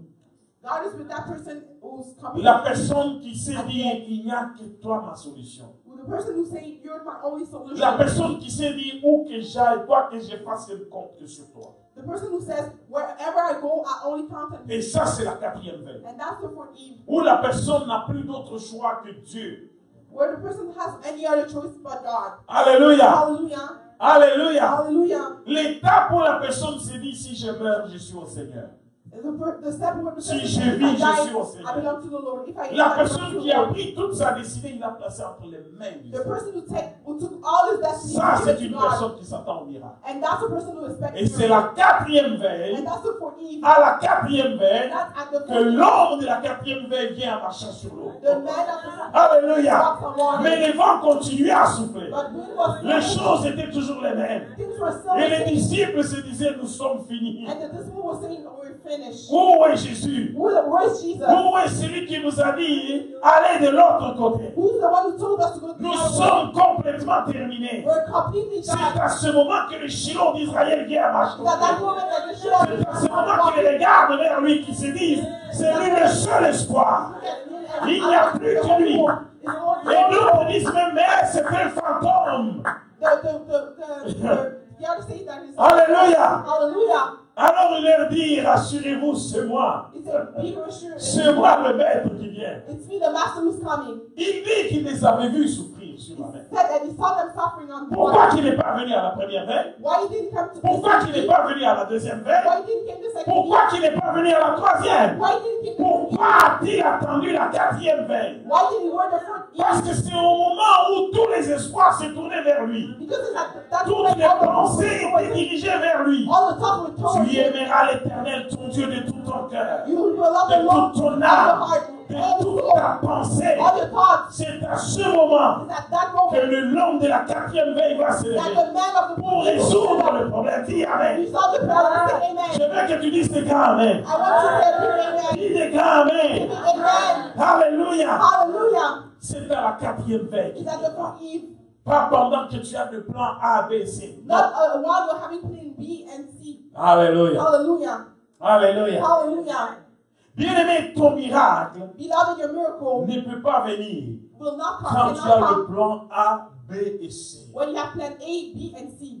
Speaker 2: God is with that person who's coming.
Speaker 1: La personne qui sait dire, il n'y a que toi ma solution.
Speaker 2: With the person who say you're my only solution.
Speaker 1: La personne qui sait dire où que j'aille, quoi que je fasse, je compte que sur toi.
Speaker 2: The person who says wherever I go, I only count on you.
Speaker 1: Et ça, c'est la 4e veille.
Speaker 2: And that's the fourth Eve.
Speaker 1: Où la personne n'a plus d'autre choix que Dieu.
Speaker 2: Where the person has any other choice but God.
Speaker 1: Alléluia.
Speaker 2: Hallelujah.
Speaker 1: Alléluia.
Speaker 2: Hallelujah.
Speaker 1: L'étape où la personne se dit, si je meurs, je suis au Seigneur.
Speaker 2: The step where the
Speaker 1: Si
Speaker 2: person
Speaker 1: je
Speaker 2: says,
Speaker 1: vis,
Speaker 2: I
Speaker 1: je
Speaker 2: die,
Speaker 1: suis au
Speaker 2: I
Speaker 1: Seigneur.
Speaker 2: belong to the Lord. If I
Speaker 1: La
Speaker 2: die, I belong to
Speaker 1: personne
Speaker 2: the
Speaker 1: qui a
Speaker 2: Lord.
Speaker 1: pris toute sa destinée, il a placé entre les mains du
Speaker 2: The
Speaker 1: Seigneur.
Speaker 2: person who took all his destiny
Speaker 1: Ça,
Speaker 2: and
Speaker 1: c'est
Speaker 2: gave it
Speaker 1: une
Speaker 2: to God.
Speaker 1: personne qui s'attend au miracle.
Speaker 2: And that's the person who expects
Speaker 1: Et c'est la 4e veille,
Speaker 2: And that's the fourth Eve.
Speaker 1: à la 4e veille,
Speaker 2: That's at the
Speaker 1: que
Speaker 2: fourth Eve.
Speaker 1: l'homme de la 4e veille vient en marchant sur l'eau.
Speaker 2: The man of the
Speaker 1: Alléluia.
Speaker 2: walks on water.
Speaker 1: Mais les vents continuaient à souffler.
Speaker 2: But wind was
Speaker 1: Les choses étaient toujours les mêmes.
Speaker 2: things were still
Speaker 1: Et
Speaker 2: the
Speaker 1: les
Speaker 2: same.
Speaker 1: disciples se disaient, nous sommes finis.
Speaker 2: And the disciple was saying, we're finished.
Speaker 1: Où est Jésus?
Speaker 2: Where's Jesus?
Speaker 1: Où est celui qui nous a dit, allez de l'autre côté?
Speaker 2: Who's the one who told us to go to the
Speaker 1: Nous
Speaker 2: other way?
Speaker 1: sommes complètement terminés.
Speaker 2: We're completely
Speaker 1: C'est
Speaker 2: done.
Speaker 1: à ce moment que le Shiloh d'Israël vient à marcher.
Speaker 2: It's at that moment that the
Speaker 1: C'est à ce moment qu'ils regardent vers lui, qui se disent, c'est lui le seul espoir. Il n'y a plus que lui. Et d'autres disent même, mais c'est un fantôme.
Speaker 2: The other says that is
Speaker 1: Alléluia.
Speaker 2: Hallelujah.
Speaker 1: Alors il leur dit, rassurez-vous, c'est moi.
Speaker 2: He said, be assured.
Speaker 1: C'est moi le maître qui vient.
Speaker 2: It's me, the master who's coming.
Speaker 1: Il dit qu'il les avait vus souffrir sur la mer.
Speaker 2: He said that he saw them suffering on the
Speaker 1: Pourquoi
Speaker 2: water.
Speaker 1: qu'il n'est pas venu à la première veille?
Speaker 2: Why he didn't come to
Speaker 1: Pourquoi qu'il n'est pas venu à la deuxième veille?
Speaker 2: Why he didn't come to second
Speaker 1: Pourquoi qu'il n'est pas venu à la troisième?
Speaker 2: Why didn't he come to
Speaker 1: Pourquoi a-t-il attendu la 4e veille?
Speaker 2: Why did he wear the fourth
Speaker 1: Parce que c'est au moment où tous les espoirs se tournaient vers lui.
Speaker 2: Because it's at that
Speaker 1: Toutes
Speaker 2: moment
Speaker 1: les
Speaker 2: all the
Speaker 1: pensées étaient dirigées vers lui.
Speaker 2: all the thoughts were towards
Speaker 1: Tu
Speaker 2: him.
Speaker 1: aimeras l'Éternel, ton Dieu, de tout ton cœur,
Speaker 2: You will love
Speaker 1: de
Speaker 2: the Lord
Speaker 1: toute
Speaker 2: with all
Speaker 1: ton
Speaker 2: your
Speaker 1: âme,
Speaker 2: heart,
Speaker 1: de
Speaker 2: all
Speaker 1: toute
Speaker 2: your
Speaker 1: ta
Speaker 2: soul,
Speaker 1: pensée.
Speaker 2: all your thoughts.
Speaker 1: C'est à ce moment
Speaker 2: It's at that
Speaker 1: que
Speaker 2: moment
Speaker 1: l'homme de la 4e veille va se
Speaker 2: that
Speaker 1: lever
Speaker 2: the man of the
Speaker 1: pour résoudre le problème. Dis
Speaker 2: You
Speaker 1: Amen.
Speaker 2: saw the problem, say
Speaker 1: Je
Speaker 2: amen.
Speaker 1: veux que tu dises des grands Amen.
Speaker 2: I want you to say amen.
Speaker 1: Dis des grands Amen.
Speaker 2: Amen.
Speaker 1: Alléluia.
Speaker 2: Hallelujah.
Speaker 1: C'est à la 4e veille.
Speaker 2: It's at the fourth Eve.
Speaker 1: Pas pendant que tu as le plan A, B, C.
Speaker 2: Not while you're having plan B and C.
Speaker 1: Alléluia.
Speaker 2: Hallelujah.
Speaker 1: Alléluia.
Speaker 2: Hallelujah.
Speaker 1: Bien-aimé, ton miracle
Speaker 2: Beloved, your miracle
Speaker 1: ne peut pas venir
Speaker 2: will not
Speaker 1: quand
Speaker 2: come,
Speaker 1: tu
Speaker 2: cannot
Speaker 1: as le
Speaker 2: come
Speaker 1: plan A, B et C.
Speaker 2: when you have plan A, B, and C.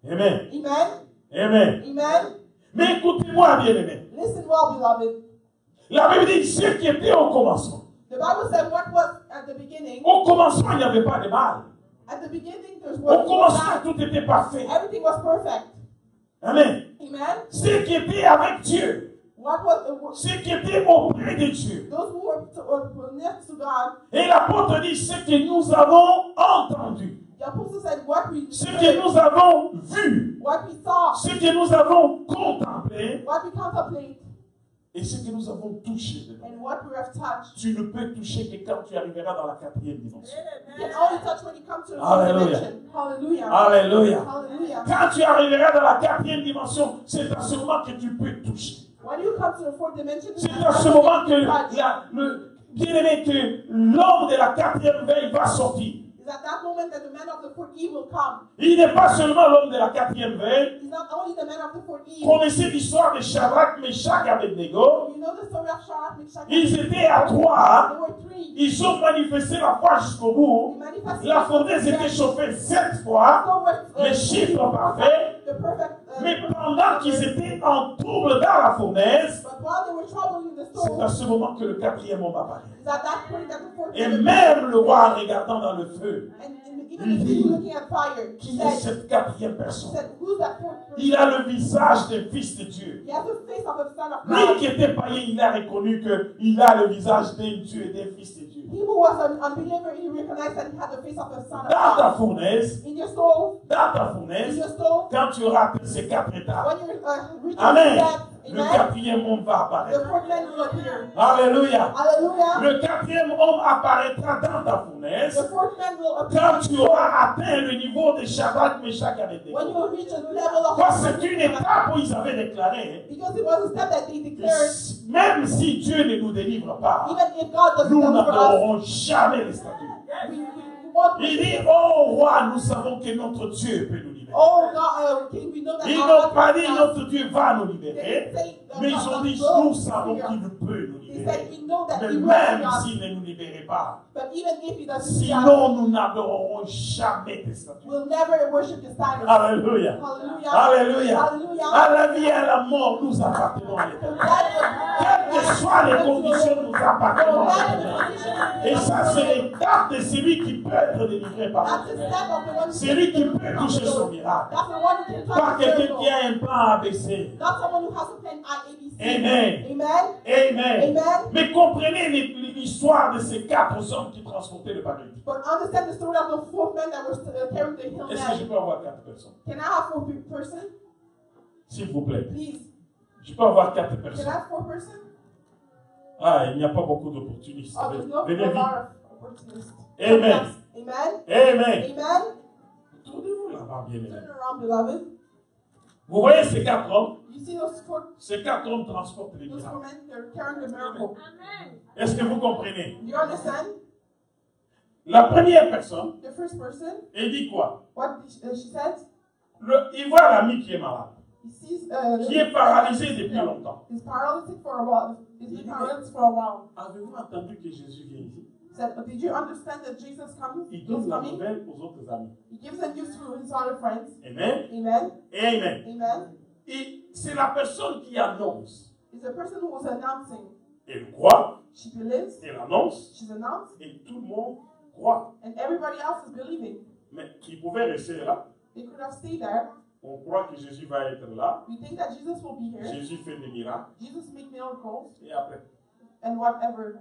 Speaker 1: Amen.
Speaker 2: Amen.
Speaker 1: Amen.
Speaker 2: Amen.
Speaker 1: Mais écoutez-moi, bien-aimé.
Speaker 2: Listen well, beloved.
Speaker 1: La Bible dit ce qui était au commencement.
Speaker 2: The Bible said what was at the beginning.
Speaker 1: Au commencement, il n'y avait pas de mal.
Speaker 2: At the beginning, there's
Speaker 1: Au
Speaker 2: what
Speaker 1: commencement, tout était parfait.
Speaker 2: everything was perfect.
Speaker 1: Amen.
Speaker 2: Amen.
Speaker 1: Ce qui était avec Dieu,
Speaker 2: What was
Speaker 1: ce qui était auprès de Dieu.
Speaker 2: those who were next to God?
Speaker 1: Et l'apôtre dit ce que nous avons entendu,
Speaker 2: The apostle said what we
Speaker 1: ce que nous avons vu,
Speaker 2: what we saw,
Speaker 1: ce que nous avons contemplé
Speaker 2: what we contemplate,
Speaker 1: et ce que nous avons touché dedans.
Speaker 2: and what we have touched.
Speaker 1: Tu ne peux toucher que quand tu arriveras dans la 4e dimension.
Speaker 2: You can only touch when you come to the
Speaker 1: Hallelujah.
Speaker 2: dimension. Hallelujah.
Speaker 1: Alléluia.
Speaker 2: Hallelujah.
Speaker 1: Quand tu arriveras dans la 4e dimension, c'est à ce moment que tu peux toucher.
Speaker 2: When you come to the 4th dimension,
Speaker 1: C'est à ce moment que le bien-aimé, que l'homme de la 4e veille va sortir.
Speaker 2: It's at that moment that the man of the 4th eve will come.
Speaker 1: Il n'est pas seulement l'homme de la 4e veille.
Speaker 2: He's not only the man of the 4th eve.
Speaker 1: Connaissez l'histoire de Shadrach, Meshach et Abednego.
Speaker 2: You know the story of Shadrach, Meshach,
Speaker 1: Ils étaient à 3.
Speaker 2: There were 3.
Speaker 1: Ils ont manifesté la foi jusqu'au bout.
Speaker 2: They manifested
Speaker 1: La fournaise était chauffée 7 fois.
Speaker 2: So was,
Speaker 1: Les chiffres parfaits.
Speaker 2: the perfect,
Speaker 1: Mais pendant qu'ils étaient en trouble dans la fournaise,
Speaker 2: but while they were troubling the
Speaker 1: c'est à
Speaker 2: soul,
Speaker 1: ce moment que le 4e homme apparaît.
Speaker 2: it's at that point that the 4th
Speaker 1: Et
Speaker 2: eve
Speaker 1: même le roi, en regardant dans le feu,
Speaker 2: and even if he was looking at fire,
Speaker 1: qui est cette 4e personne?
Speaker 2: said, who's that 4th person?
Speaker 1: Il a le visage d'un fils de Dieu.
Speaker 2: He has the face of a son of
Speaker 1: Lui
Speaker 2: God.
Speaker 1: qui était païen, il a reconnu qu'il a le visage d'un Dieu et d'un fils de Dieu.
Speaker 2: He who was an unbeliever, he recognized that he had the face of a son of
Speaker 1: Dans ta
Speaker 2: God.
Speaker 1: fournaise,
Speaker 2: In your soul, in your soul,
Speaker 1: quand tu auras atteint ces 4 étapes,
Speaker 2: when you're reaching
Speaker 1: Amen.
Speaker 2: that,
Speaker 1: Le
Speaker 2: amen,
Speaker 1: 4e homme va
Speaker 2: the
Speaker 1: apparaître.
Speaker 2: 4th man will appear.
Speaker 1: Alléluia.
Speaker 2: Hallelujah.
Speaker 1: Le 4e homme apparaîtra dans ta fournaise
Speaker 2: The 4th man will
Speaker 1: quand
Speaker 2: appear
Speaker 1: tu auras atteint le niveau de Shadrach, Meshach et Abednego.
Speaker 2: when you will reach a level of
Speaker 1: Parce que c'est une étape où ils avaient déclaré,
Speaker 2: because it was a step that they declared,
Speaker 1: même si Dieu ne nous délivre pas,
Speaker 2: even if God doesn't
Speaker 1: nous
Speaker 2: deliver us,
Speaker 1: n'adorerons jamais les statuts.
Speaker 2: we won't.
Speaker 1: Il dit, oh roi, nous savons que notre Dieu peut nous libérer.
Speaker 2: Oh God, King, we know that
Speaker 1: Ils
Speaker 2: our
Speaker 1: n'ont
Speaker 2: God
Speaker 1: pas dit
Speaker 2: can
Speaker 1: notre Dieu va nous
Speaker 2: They
Speaker 1: libérer,
Speaker 2: didn't say that
Speaker 1: mais ils
Speaker 2: God
Speaker 1: ont dit,
Speaker 2: will
Speaker 1: nous savons
Speaker 2: free us.
Speaker 1: qu'il peut nous
Speaker 2: They
Speaker 1: libérer.
Speaker 2: said we know that
Speaker 1: Mais
Speaker 2: He will
Speaker 1: même
Speaker 2: free us,
Speaker 1: s'il ne nous libérait pas,
Speaker 2: but even if He doesn't free us,
Speaker 1: sinon nous n'adorerons jamais tes statuts.
Speaker 2: we'll never worship His statues.
Speaker 1: Alléluia.
Speaker 2: Hallelujah.
Speaker 1: Alléluia.
Speaker 2: Hallelujah.
Speaker 1: À la vie et à la mort, nous appartenons à l'éternel. Quelles que soient les conditions, nous appartenons à l'éternel. Et ça, c'est l'étape de celui qui peut être délivré par
Speaker 2: That's the
Speaker 1: l'éternel.
Speaker 2: step of the one who
Speaker 1: Celui qui peut toucher son miracle.
Speaker 2: That's the one who can
Speaker 1: Pas
Speaker 2: touch the
Speaker 1: quelqu'un
Speaker 2: miracle.
Speaker 1: qui a un plan ABC.
Speaker 2: Not someone who has a plan ABC.
Speaker 1: Amen.
Speaker 2: Amen.
Speaker 1: Amen.
Speaker 2: Amen.
Speaker 1: Mais comprenez l'histoire de ces 4 hommes qui transportaient le paralytique.
Speaker 2: But understand the story of the 4 men that were carrying the hill
Speaker 1: Est-ce que je
Speaker 2: man.
Speaker 1: peux avoir 4 personnes?
Speaker 2: Can I have 4 person?
Speaker 1: S'il vous plaît.
Speaker 2: Please.
Speaker 1: Je peux avoir 4
Speaker 2: Can I
Speaker 1: personnes.
Speaker 2: have 4 person?
Speaker 1: Ah, il n'y a pas beaucoup d'opportunistes.
Speaker 2: Oh, there's no
Speaker 1: Venez
Speaker 2: a
Speaker 1: vite.
Speaker 2: lot of opportunists.
Speaker 1: Amen.
Speaker 2: Amen.
Speaker 1: Amen.
Speaker 2: Amen.
Speaker 1: Tournez-vous là-bas, bien aimé.
Speaker 2: Turn around, beloved.
Speaker 1: Vous voyez ces 4 hommes?
Speaker 2: You see those 4
Speaker 1: Ces 4 hommes transportent les
Speaker 2: men,
Speaker 1: miracles.
Speaker 2: they're carrying the miracle.
Speaker 1: Est-ce que vous comprenez?
Speaker 2: Do you understand?
Speaker 1: La première personne,
Speaker 2: The first person,
Speaker 1: elle dit quoi?
Speaker 2: what she said,
Speaker 1: Il voit l'ami qui est malade,
Speaker 2: he sees
Speaker 1: qui est paralysé depuis longtemps.
Speaker 2: he's paralytic for a while. He's been paralyzed for a while.
Speaker 1: Avez-vous entendu que Jésus vient ici?
Speaker 2: He said, but did you understand that Jesus comes?
Speaker 1: Il
Speaker 2: He's
Speaker 1: donne la
Speaker 2: coming.
Speaker 1: nouvelle aux autres amis.
Speaker 2: He gives the news to his other friends.
Speaker 1: Amen.
Speaker 2: Amen.
Speaker 1: Amen.
Speaker 2: Amen.
Speaker 1: Et c'est la personne qui annonce.
Speaker 2: It's the person who was announcing.
Speaker 1: Elle croit,
Speaker 2: She believes.
Speaker 1: elle annonce,
Speaker 2: She's announced,
Speaker 1: et tout le monde croit.
Speaker 2: and everybody else is believing.
Speaker 1: Mais il pouvait rester là.
Speaker 2: They could have stayed there.
Speaker 1: On croit que Jésus va être là.
Speaker 2: We think that Jesus will be here.
Speaker 1: Jésus fait des miracles.
Speaker 2: Jesus make miracles
Speaker 1: Et après,
Speaker 2: and whatever.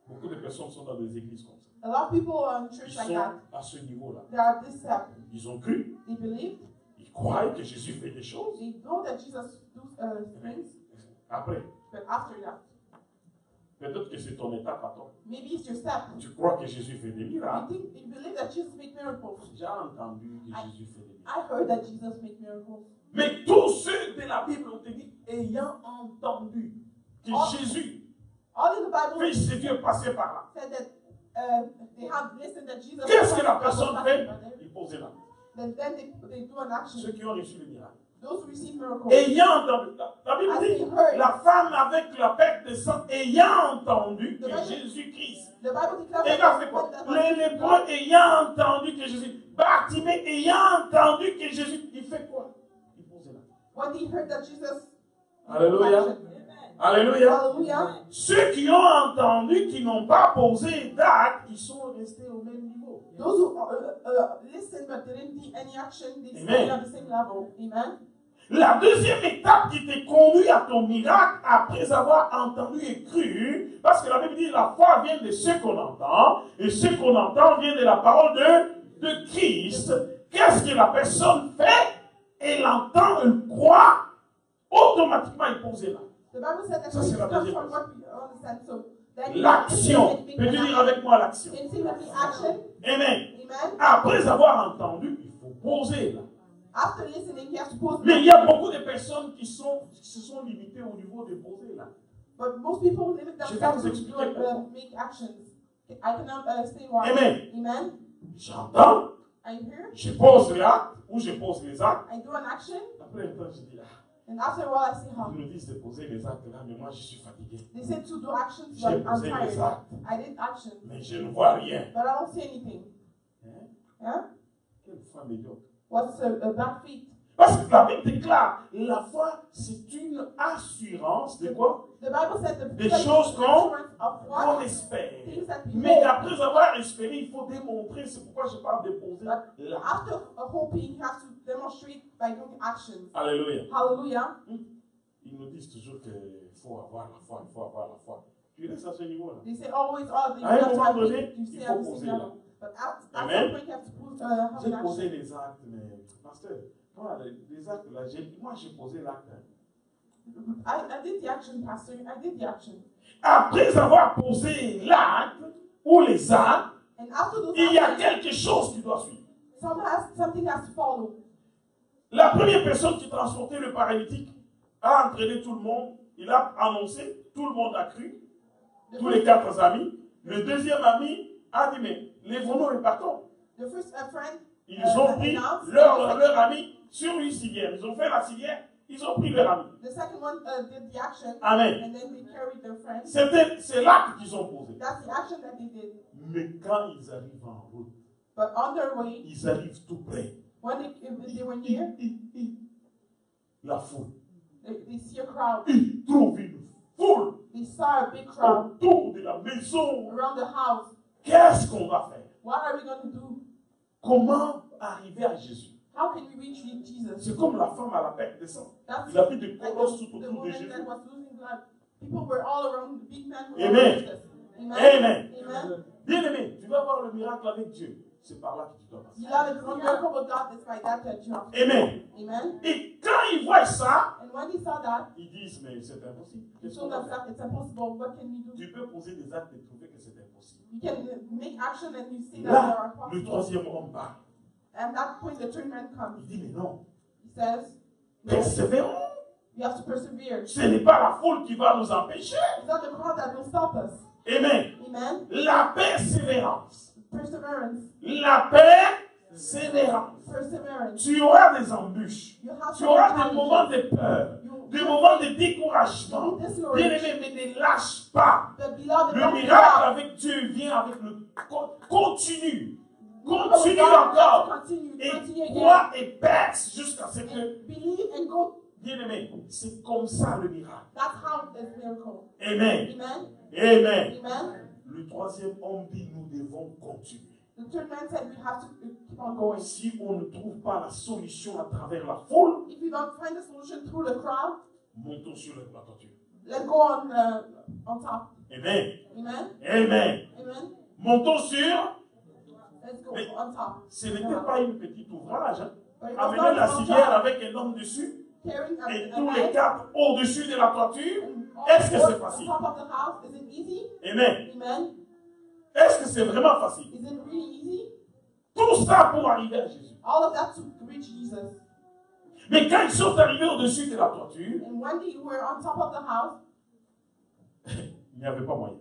Speaker 1: beaucoup de personnes sont dans des églises comme ça.
Speaker 2: A lot of people are in
Speaker 1: Ils
Speaker 2: church like
Speaker 1: sont
Speaker 2: that.
Speaker 1: à ce niveau-là.
Speaker 2: They are at this step.
Speaker 1: Ils ont cru,
Speaker 2: They believe.
Speaker 1: ils croient que Jésus fait des choses.
Speaker 2: They know that Jesus does things.
Speaker 1: Après,
Speaker 2: But after that,
Speaker 1: peut-être que c'est ton étape à toi.
Speaker 2: maybe it's your step.
Speaker 1: Tu crois que Jésus fait des
Speaker 2: You
Speaker 1: miracles.
Speaker 2: think you believe that Jesus make miracles.
Speaker 1: J'ai entendu que Jésus fait des miracles.
Speaker 2: I heard that Jesus make miracles.
Speaker 1: Mais tous ceux de la Bible ont dit, ayant entendu que Jésus,
Speaker 2: All in the Bible
Speaker 1: fils de Dieu, passait par là.
Speaker 2: said that they have listened that Jesus.
Speaker 1: Qu'est-ce que la personne fait? Il pose la main.
Speaker 2: Then they do an action.
Speaker 1: Ceux qui ont reçu le miracle.
Speaker 2: Those who receive miracles.
Speaker 1: Ayant entendu, la Bible
Speaker 2: As
Speaker 1: dit,
Speaker 2: they heard.
Speaker 1: la femme avec la perte de sang, ayant entendu
Speaker 2: The
Speaker 1: que
Speaker 2: Bible-
Speaker 1: Jésus-Christ,
Speaker 2: The Bible declares
Speaker 1: et là, fait quoi? Les lépreux ayant entendu que Jésus, Bartimée ayant entendu que Jésus, il fait quoi? Il pose la main.
Speaker 2: when they heard that Jesus.
Speaker 1: Alléluia. Alléluia.
Speaker 2: Hallelujah.
Speaker 1: Ceux qui ont entendu, qui n'ont pas posé d'acte, ils sont restés au même niveau.
Speaker 2: Those who listened but didn't do any action, they
Speaker 1: Amen.
Speaker 2: stayed at the same level. Amen.
Speaker 1: La deuxième étape qui te conduit à ton miracle après avoir entendu et cru, parce que la Bible dit la foi vient de ce qu'on entend, et ce qu'on entend vient de la parole de Christ. Qu'est-ce que la personne fait? elle entend, elle croit, automatiquement elle pose là.
Speaker 2: The Bible said that
Speaker 1: Ça, c'est la
Speaker 2: faith comes
Speaker 1: deuxième
Speaker 2: from what we understand. So that
Speaker 1: L'action. Peux-tu dire avec moi l'action?
Speaker 2: Intimately action.
Speaker 1: Amen.
Speaker 2: Amen.
Speaker 1: Après avoir entendu, il faut poser là.
Speaker 2: After listening, you have to pose.
Speaker 1: Mais il y a beaucoup de personnes qui se sont limitées au niveau de poser là.
Speaker 2: But most people limit themselves to make actions. I cannot explain why.
Speaker 1: Amen.
Speaker 2: Amen.
Speaker 1: J'entends,
Speaker 2: I hear.
Speaker 1: je pose l'acte ou je pose les actes.
Speaker 2: I do an action.
Speaker 1: Après un temps, je dis là.
Speaker 2: And after a while, I say,
Speaker 1: Ils me disent de poser les actes là, mais moi je suis fatigué.
Speaker 2: They said to do actions,
Speaker 1: J'ai
Speaker 2: but I'm
Speaker 1: posé les
Speaker 2: tired.
Speaker 1: actes,
Speaker 2: I did action,
Speaker 1: mais je ne vois rien.
Speaker 2: but I don't see anything.
Speaker 1: Hein?
Speaker 2: Huh?
Speaker 1: Quelle foi médiocre.
Speaker 2: What's a bad feet?
Speaker 1: Parce que la Bible déclare, la foi c'est une assurance de quoi?
Speaker 2: The Bible said the
Speaker 1: Des choses qu'on
Speaker 2: what?
Speaker 1: espère.
Speaker 2: Things that we
Speaker 1: Mais
Speaker 2: hope.
Speaker 1: après avoir espéré, il faut démontrer. C'est pourquoi je parle de poser là.
Speaker 2: After hoping, you have to demonstrate by doing actions.
Speaker 1: Alléluia.
Speaker 2: Hallelujah.
Speaker 1: Ils nous disent toujours qu'il faut avoir la foi, il faut avoir la foi. Tu restes à ce niveau-là.
Speaker 2: They say always, oh, they
Speaker 1: À un
Speaker 2: have to
Speaker 1: moment
Speaker 2: have
Speaker 1: donné,
Speaker 2: faith. You
Speaker 1: il
Speaker 2: say
Speaker 1: faut
Speaker 2: at the
Speaker 1: poser
Speaker 2: same
Speaker 1: là.
Speaker 2: level. But at
Speaker 1: Amen.
Speaker 2: some point, you have to put, have
Speaker 1: J'ai
Speaker 2: an
Speaker 1: posé
Speaker 2: action.
Speaker 1: les actes, mais pasteur, moi, les actes là, moi j'ai posé l'acte. Hein.
Speaker 2: I did the action, Pastor. I did the action.
Speaker 1: Après avoir posé l'acte ou les actes,
Speaker 2: And after those
Speaker 1: il y a
Speaker 2: actions,
Speaker 1: quelque chose qui doit suivre.
Speaker 2: something has to follow.
Speaker 1: La première personne qui transportait le paralytique a entraîné tout le monde. Il a annoncé, tout le monde a cru, tous les 4 amis. Le deuxième ami a dit, mais lèvons-nous et partons.
Speaker 2: The first friend,
Speaker 1: Ils ont pris leur ami sur une civière. Ils ont fait la civière, ils ont pris leur ami.
Speaker 2: the second one did the action,
Speaker 1: Amen.
Speaker 2: and then they carried their friend.
Speaker 1: C'est l'acte qu'ils ont posé.
Speaker 2: That's the action that they did.
Speaker 1: Mais quand ils arrivent en route,
Speaker 2: But on their way,
Speaker 1: ils arrivent tout près.
Speaker 2: when they were near,
Speaker 1: La foule.
Speaker 2: they see a crowd.
Speaker 1: Ils trouvent une foule
Speaker 2: They saw a big crowd
Speaker 1: autour de la maison.
Speaker 2: around the house.
Speaker 1: Qu'est-ce qu'on va faire?
Speaker 2: What are we going to do?
Speaker 1: Comment arriver à Jésus?
Speaker 2: How can we reach Jesus?
Speaker 1: C'est comme la femme à la perte de sang.
Speaker 2: That's
Speaker 1: Il a pris des
Speaker 2: like
Speaker 1: colosses tout
Speaker 2: the
Speaker 1: autour de
Speaker 2: woman
Speaker 1: Jésus.
Speaker 2: that was losing blood. People were all around, the big men were
Speaker 1: Amen.
Speaker 2: around Jesus. Amen.
Speaker 1: Amen.
Speaker 2: Amen.
Speaker 1: Bien aimé, tu vas voir le miracle avec Dieu. C'est par là que tu dois passer.
Speaker 2: Beloved, one miracle with God is by that you have.
Speaker 1: Amen.
Speaker 2: Amen.
Speaker 1: Et quand ils voient ça,
Speaker 2: And when they saw that,
Speaker 1: ils disent, mais c'est impossible.
Speaker 2: they
Speaker 1: Qu'est-ce
Speaker 2: told
Speaker 1: qu'on va faire?
Speaker 2: themselves it's impossible. What can we do?
Speaker 1: Tu peux poser des actes et trouver que c'est impossible.
Speaker 2: You can make action and you see that
Speaker 1: Là,
Speaker 2: they are
Speaker 1: le
Speaker 2: impossible.
Speaker 1: troisième homme parle.
Speaker 2: And that point, the third man comes.
Speaker 1: Il dit, mais non.
Speaker 2: He says, no,
Speaker 1: Persévérons.
Speaker 2: you have to persevere.
Speaker 1: Ce n'est pas la foule qui va nous empêcher.
Speaker 2: It's not the crowd that will stop us.
Speaker 1: Amen.
Speaker 2: Amen.
Speaker 1: La persévérance.
Speaker 2: Perseverance.
Speaker 1: La persévérance.
Speaker 2: Perseverance.
Speaker 1: Tu auras des embûches.
Speaker 2: You have
Speaker 1: Tu auras des
Speaker 2: challenges.
Speaker 1: moments de peur.
Speaker 2: You-
Speaker 1: Des moments de découragement.
Speaker 2: You discourage.
Speaker 1: Bien aimé, mais ne lâche pas.
Speaker 2: But beloved,
Speaker 1: Le
Speaker 2: don't
Speaker 1: miracle
Speaker 2: give up.
Speaker 1: avec Dieu vient avec le... Continue.
Speaker 2: But
Speaker 1: Continue
Speaker 2: God has to
Speaker 1: encore.
Speaker 2: Continue
Speaker 1: Et
Speaker 2: again.
Speaker 1: crois et perce jusqu'à ce que...
Speaker 2: And believe and go.
Speaker 1: Bien aimé, c'est comme ça le miracle.
Speaker 2: That's how this miracle.
Speaker 1: Amen.
Speaker 2: Amen.
Speaker 1: Amen.
Speaker 2: Amen.
Speaker 1: Le troisième homme dit, nous devons continuer.
Speaker 2: The third man said we have to keep on going.
Speaker 1: Si on ne trouve pas la solution à travers la foule,
Speaker 2: If you don't find the solution through the crowd,
Speaker 1: montons sur la toiture.
Speaker 2: let's go on top.
Speaker 1: Amen.
Speaker 2: Amen.
Speaker 1: Amen.
Speaker 2: Amen.
Speaker 1: Montons sur...
Speaker 2: Let's go
Speaker 1: Mais
Speaker 2: on top.
Speaker 1: ce n'était pas une petite ouvrage. Hein.
Speaker 2: But it was
Speaker 1: Amener
Speaker 2: not
Speaker 1: la
Speaker 2: on
Speaker 1: civière
Speaker 2: top.
Speaker 1: avec un homme dessus
Speaker 2: Carrying
Speaker 1: et
Speaker 2: a
Speaker 1: tous les
Speaker 2: man
Speaker 1: 4 au-dessus de la toiture.
Speaker 2: and
Speaker 1: Est-ce que c'est
Speaker 2: on
Speaker 1: facile?
Speaker 2: top of the house. Is it easy?
Speaker 1: Amen.
Speaker 2: Amen.
Speaker 1: Est-ce que c'est vraiment facile?
Speaker 2: Is it really easy?
Speaker 1: Tout ça pour arriver à Jésus.
Speaker 2: All of that to reach Jesus.
Speaker 1: Mais quand ils sont arrivés au-dessus de la toiture,
Speaker 2: And when they were on top of the house,
Speaker 1: il n'y avait pas moyen.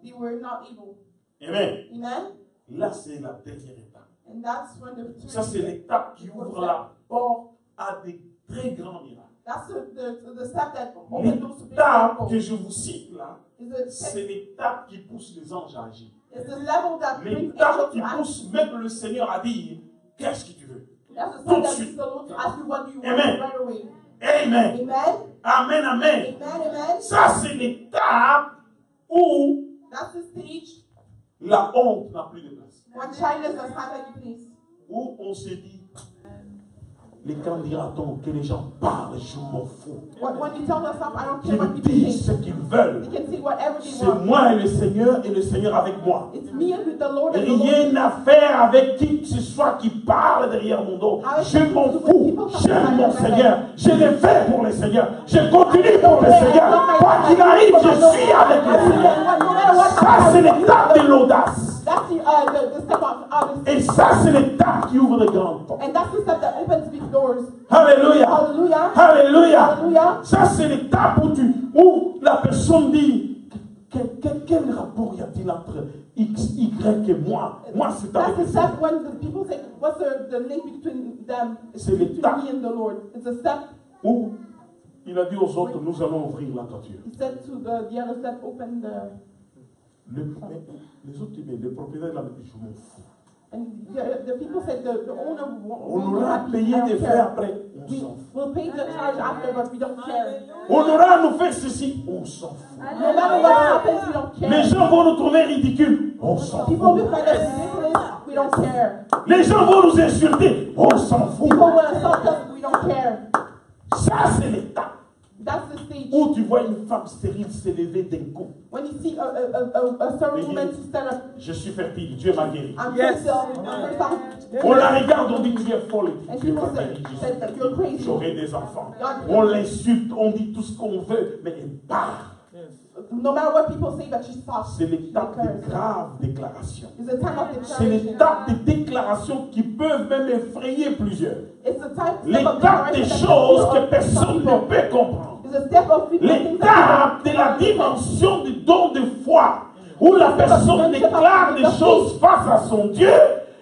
Speaker 2: they were not able.
Speaker 1: Amen.
Speaker 2: Amen.
Speaker 1: Là, c'est la dernière étape.
Speaker 2: And that's when the
Speaker 1: Ça, c'est l'étape qui ouvre la porte à des très grands miracles.
Speaker 2: that's the step that opens those big
Speaker 1: L'étape que
Speaker 2: miracles.
Speaker 1: je vous cite là,
Speaker 2: Is the
Speaker 1: c'est l'étape qui pousse les anges à agir.
Speaker 2: It's the level that brings
Speaker 1: L'étape
Speaker 2: angels
Speaker 1: qui
Speaker 2: to act.
Speaker 1: pousse même le Seigneur à dire, qu'est-ce que tu veux?
Speaker 2: That's the
Speaker 1: tout de
Speaker 2: step that
Speaker 1: suite.
Speaker 2: brings the Lord to ask you what do you
Speaker 1: Amen.
Speaker 2: want right away.
Speaker 1: Amen.
Speaker 2: Amen.
Speaker 1: Amen, amen.
Speaker 2: Amen. Amen.
Speaker 1: Ça, c'est l'étape où
Speaker 2: That's the stage
Speaker 1: la honte n'a plus de place.
Speaker 2: when shyness does have any place.
Speaker 1: Où on se dit, Les quand dira-t-on que les gens parlent, je m'en fous.
Speaker 2: When you tell yourself, I don't care
Speaker 1: Qu'ils
Speaker 2: what people
Speaker 1: disent
Speaker 2: think.
Speaker 1: ce qu'ils veulent.
Speaker 2: They can say whatever they
Speaker 1: C'est
Speaker 2: want.
Speaker 1: moi et le Seigneur avec moi.
Speaker 2: It's me and the Lord and the Lord.
Speaker 1: Rien à faire avec qui que ce soit qui parle derrière mon dos. Je m'en fous. J'aime mon Seigneur. Je l'ai fait pour le Seigneur. Je continue pour le Seigneur. Quoi qu'il arrive, je suis avec le Seigneur. Ça, c'est l'étape de l'audace.
Speaker 2: That's the step of honesty.
Speaker 1: Et ça, c'est l'étape qui ouvre de grandes portes.
Speaker 2: And that's the step that opens big doors.
Speaker 1: Alléluia.
Speaker 2: Hallelujah.
Speaker 1: Alléluia.
Speaker 2: Hallelujah.
Speaker 1: Ça, c'est l'étape où la personne dit quel rapport y a-t-il entre X, Y et moi? Moi, c'est avec
Speaker 2: That's the
Speaker 1: le
Speaker 2: step when the people say, what's the link between them? It's
Speaker 1: C'est
Speaker 2: between
Speaker 1: l'étape
Speaker 2: me and the Lord. It's a step.
Speaker 1: où il a dit aux autres, nous allons ouvrir la toiture.
Speaker 2: He said to the other step, open the...
Speaker 1: Les autres, mais le propriétaire, il a dit, je m'en fous.
Speaker 2: And the people said the owner
Speaker 1: On
Speaker 2: won't be
Speaker 1: aura
Speaker 2: happy.
Speaker 1: payé
Speaker 2: I don't
Speaker 1: des frais
Speaker 2: care.
Speaker 1: après, on s'en fout.
Speaker 2: We'll pay the charge after, but we don't care.
Speaker 1: On aura à nous faire ceci, on s'en fout.
Speaker 2: No matter what happens, we don't care.
Speaker 1: Les gens vont nous trouver ridicules, on s'en
Speaker 2: People
Speaker 1: fout.
Speaker 2: will find us ridiculous, we don't care.
Speaker 1: Les gens vont nous insulter, on s'en fout.
Speaker 2: People will insult us, we don't care.
Speaker 1: Ça, c'est l'étape
Speaker 2: That's the stage.
Speaker 1: où tu vois une femme stérile s'élever d'un coup.
Speaker 2: When you see a certain woman to stand up,
Speaker 1: Je suis fertile, Dieu m'a guéri.
Speaker 2: I'm
Speaker 3: Yes.
Speaker 1: On la regarde, on dit tu es folle.
Speaker 2: And
Speaker 1: Dieu
Speaker 2: people
Speaker 1: m'a guéri.
Speaker 2: said that you're crazy.
Speaker 1: J'aurai des enfants. On l'insulte, on dit tout ce qu'on veut, mais elle part.
Speaker 2: No matter what people say, that she stops.
Speaker 1: C'est l'étape de graves déclarations.
Speaker 2: It's a time of
Speaker 1: C'est
Speaker 2: declaration.
Speaker 1: l'étape des déclarations qui peuvent même effrayer plusieurs.
Speaker 2: It's a time
Speaker 1: L'étape des choses que personne ne peut comprendre.
Speaker 2: It's a step of people things that
Speaker 1: L'étape de la dimension du don de foi, où la personne déclare des choses face à son Dieu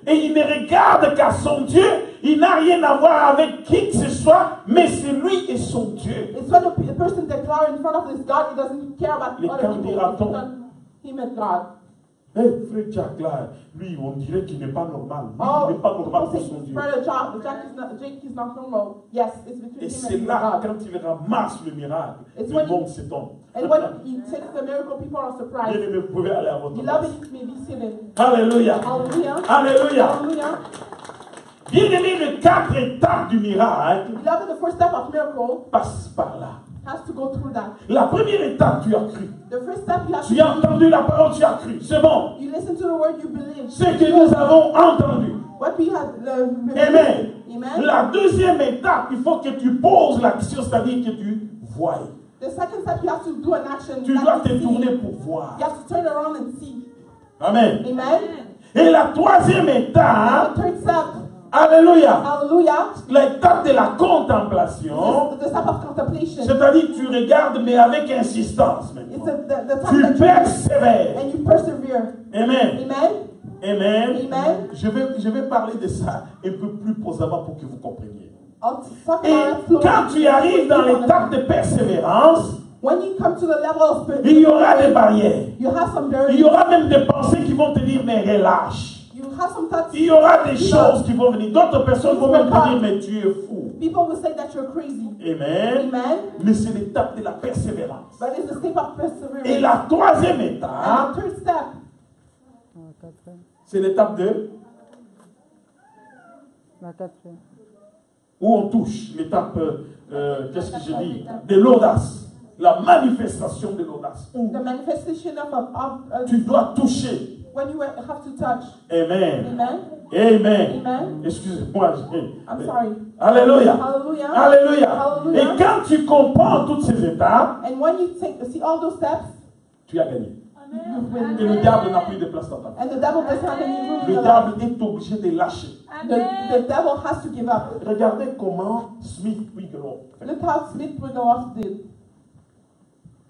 Speaker 1: et il ne regarde qu'à son Dieu. Il n'a rien à voir avec qui que ce soit, mais c'est lui et son Dieu.
Speaker 2: It's when a person declares in front of this God, he doesn't care about
Speaker 1: Les
Speaker 2: other
Speaker 1: quand
Speaker 2: people.
Speaker 1: dira-t-on?
Speaker 2: It's on him and God.
Speaker 1: Hey, frère Jack là, lui, on dirait qu'il n'est pas normal. Lui,
Speaker 2: Oh,
Speaker 1: il n'est pas normal
Speaker 2: people
Speaker 1: pour son
Speaker 2: say,
Speaker 1: Dieu.
Speaker 2: brother Jake is not normal. Yes, it's between
Speaker 1: Et
Speaker 2: him
Speaker 1: c'est
Speaker 2: and
Speaker 1: là,
Speaker 2: God.
Speaker 1: quand il ramasse le miracle,
Speaker 2: It's
Speaker 1: le
Speaker 2: when
Speaker 1: monde s'étonne.
Speaker 2: And when he takes the miracle, people are
Speaker 1: Bien
Speaker 2: surprised.
Speaker 1: aimé, vous pouvez aller à votre place.
Speaker 2: Beloved, may be seated.
Speaker 1: Alléluia.
Speaker 2: Hallelujah.
Speaker 1: Alléluia.
Speaker 2: Hallelujah.
Speaker 1: Bien aimé, les 4 étapes du miracle
Speaker 2: Beloved, the first step of miracle
Speaker 1: passent par là.
Speaker 2: has to go through that.
Speaker 1: La première étape, tu as cru.
Speaker 2: The first step you have
Speaker 1: Tu as
Speaker 2: to
Speaker 1: entendu la parole, tu as cru. C'est bon.
Speaker 2: you listen to the word, you believe.
Speaker 1: Ce que nous avons entendu.
Speaker 2: What we have
Speaker 1: Amen.
Speaker 2: Amen.
Speaker 1: La deuxième étape, il faut que tu poses la question, c'est-à-dire que tu voies.
Speaker 2: The second step, you have to do an action.
Speaker 1: Tu
Speaker 2: You
Speaker 1: dois
Speaker 2: have to
Speaker 1: te
Speaker 2: see.
Speaker 1: tourner pour voir.
Speaker 2: You have to turn around and see.
Speaker 1: Amen.
Speaker 2: Amen.
Speaker 1: Et la troisième étape,
Speaker 2: The third step,
Speaker 1: alléluia,
Speaker 2: hallelujah,
Speaker 1: l'étape de la contemplation,
Speaker 2: the step of contemplation.
Speaker 1: c'est-à-dire que tu regardes mais avec insistance
Speaker 2: It's
Speaker 1: maintenant.
Speaker 2: the time
Speaker 1: Tu
Speaker 2: that you
Speaker 1: persévères.
Speaker 2: and you persevere.
Speaker 1: Amen.
Speaker 2: Amen.
Speaker 1: Amen.
Speaker 2: Amen.
Speaker 1: Je vais parler de ça un peu plus posément pour que vous compreniez.
Speaker 2: I'll talk
Speaker 1: Et
Speaker 2: about it slowly.
Speaker 1: quand tu arrives dans l'étape de persévérance,
Speaker 2: When you come to the level of
Speaker 1: il y aura des barrières.
Speaker 2: you have some
Speaker 1: Il
Speaker 2: barriers.
Speaker 1: y aura même des pensées qui vont te dire, mais relâche.
Speaker 2: You have some thoughts.
Speaker 1: Il y aura des choses qui vont venir. D'autres personnes vont même te dire, mais tu es fou.
Speaker 2: People will say that you're crazy.
Speaker 1: Amen.
Speaker 2: Amen.
Speaker 1: Mais c'est l'étape de la persévérance.
Speaker 2: But it's a step of perseverance.
Speaker 1: Et la troisième
Speaker 2: And
Speaker 1: étape,
Speaker 2: the third step,
Speaker 1: c'est l'étape de
Speaker 3: La quatrième.
Speaker 1: où on touche. L'étape, qu'est-ce que je dis? De l'audace. La manifestation de l'audace. Où
Speaker 2: the manifestation of
Speaker 1: tu dois toucher.
Speaker 2: when you have to touch.
Speaker 1: Amen.
Speaker 2: Amen.
Speaker 1: Amen.
Speaker 2: Amen.
Speaker 1: Excusez-moi.
Speaker 2: I'm sorry.
Speaker 1: Alléluia.
Speaker 2: Hallelujah.
Speaker 1: Alléluia.
Speaker 2: Hallelujah.
Speaker 1: Et quand tu comprends toutes ces étapes,
Speaker 2: And when you see all those steps,
Speaker 1: tu as gagné.
Speaker 2: you win.
Speaker 1: Et le diable n'a plus de place dans ta vie.
Speaker 2: And the devil doesn't have any room in
Speaker 1: Le
Speaker 2: your life.
Speaker 1: diable est obligé de lâcher.
Speaker 2: The devil has to give up.
Speaker 1: Regardez comment Smith Wigglesworth fait.
Speaker 2: Look how Smith Wigglesworth did.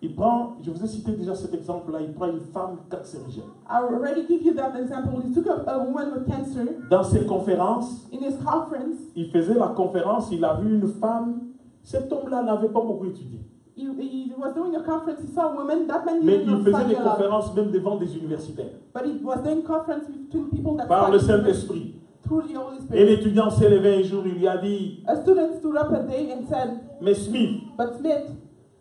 Speaker 1: Il prend, je vous ai cité déjà cet exemple-là, il prend une femme cancérigène.
Speaker 2: I already give you that example. He took a woman with cancer
Speaker 1: Dans ses conférences,
Speaker 2: in his conference.
Speaker 1: il faisait la conférence, il a vu une femme. Cet homme-là n'avait pas beaucoup étudié.
Speaker 2: He was doing a conference. He saw a woman. That man
Speaker 1: Mais
Speaker 2: didn't
Speaker 1: il faisait
Speaker 2: study
Speaker 1: des
Speaker 2: a lot.
Speaker 1: conférences même devant des universitaires.
Speaker 2: But he was doing conference between people that
Speaker 1: Par le
Speaker 2: studied
Speaker 1: Saint-Esprit.
Speaker 2: through the Holy
Speaker 1: Et
Speaker 2: Spirit.
Speaker 1: l'étudiant s'est levé un jour, il lui a dit,
Speaker 2: A student stood up a day and said,
Speaker 1: mais Smith,
Speaker 2: "But Smith,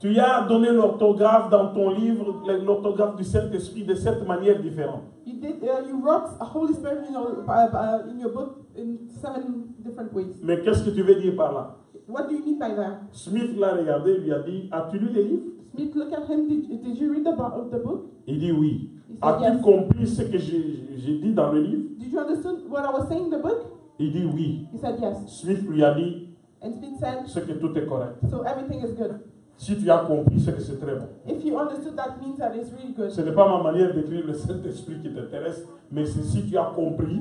Speaker 1: Tu as donné l'orthographe dans ton livre, l'orthographe du Saint-Esprit de 7 manières différentes.
Speaker 2: You wrote a Holy Spirit in your book in 7 different ways.
Speaker 1: Mais qu'est-ce que tu veux dire par là?
Speaker 2: What do you mean by that?
Speaker 1: Smith l'a regardé, lui a dit, as-tu lu les livres?
Speaker 2: Smith looked at him. Did you read the book?
Speaker 1: Il dit oui.
Speaker 2: He said,
Speaker 1: As-tu
Speaker 2: yes.
Speaker 1: compris ce que j'ai dit dans le livre?
Speaker 2: Did you understand what I was saying in the book?
Speaker 1: Il dit oui.
Speaker 2: He said yes.
Speaker 1: Smith lui a dit,
Speaker 2: And Smith said,
Speaker 1: c'est que tout est correct.
Speaker 2: so everything is good.
Speaker 1: Si tu as compris, c'est que c'est très bon.
Speaker 2: If you understood, that means that it's really good.
Speaker 1: Ce n'est pas ma manière d'écrire le Saint-Esprit qui t'intéresse, mais c'est si tu as compris,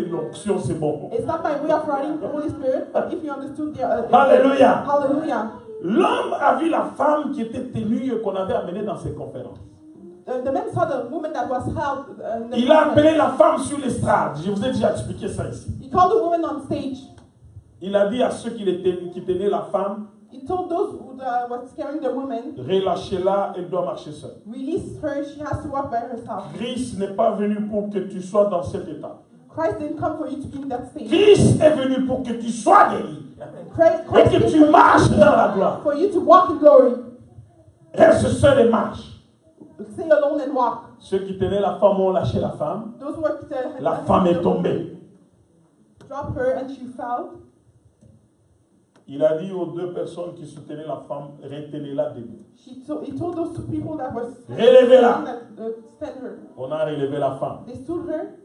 Speaker 1: l'onction c'est bon.
Speaker 2: It's not my way of writing the Holy Spirit, but if you understood the...
Speaker 1: Alléluia.
Speaker 2: Hallelujah.
Speaker 1: L'homme a vu la femme qui était tenue et qu'on avait amenée dans ses conférences.
Speaker 2: The man saw the woman that was held.
Speaker 1: Il a appelé la femme sur l'estrade. Je vous ai déjà expliqué ça ici.
Speaker 2: He called the woman on stage.
Speaker 1: Il a dit à ceux qui tenaient la femme,
Speaker 2: He told those who was carrying the woman,
Speaker 1: relâchez-la, elle doit marcher seule.
Speaker 2: release her, she has to walk by herself.
Speaker 1: Christ n'est pas venu pour que tu sois dans cet état.
Speaker 2: Christ didn't come for you to be in that state.
Speaker 1: Christ est venu pour que tu sois guéri.
Speaker 2: Christ
Speaker 1: Et que tu marches dans la gloire.
Speaker 2: for you to walk in glory.
Speaker 1: Reste seul et marche.
Speaker 2: Stay alone and walk.
Speaker 1: Ceux qui tenaient la femme ont lâché la femme.
Speaker 2: Those who were
Speaker 1: La femme est tombée.
Speaker 2: Drop her and she fell.
Speaker 1: Il a dit aux 2 personnes qui soutenaient la femme, retenez-la debout.
Speaker 2: He told those 2 people that was
Speaker 1: Relevez-la.
Speaker 2: stand her.
Speaker 1: On a relevé la femme.
Speaker 2: They stood her.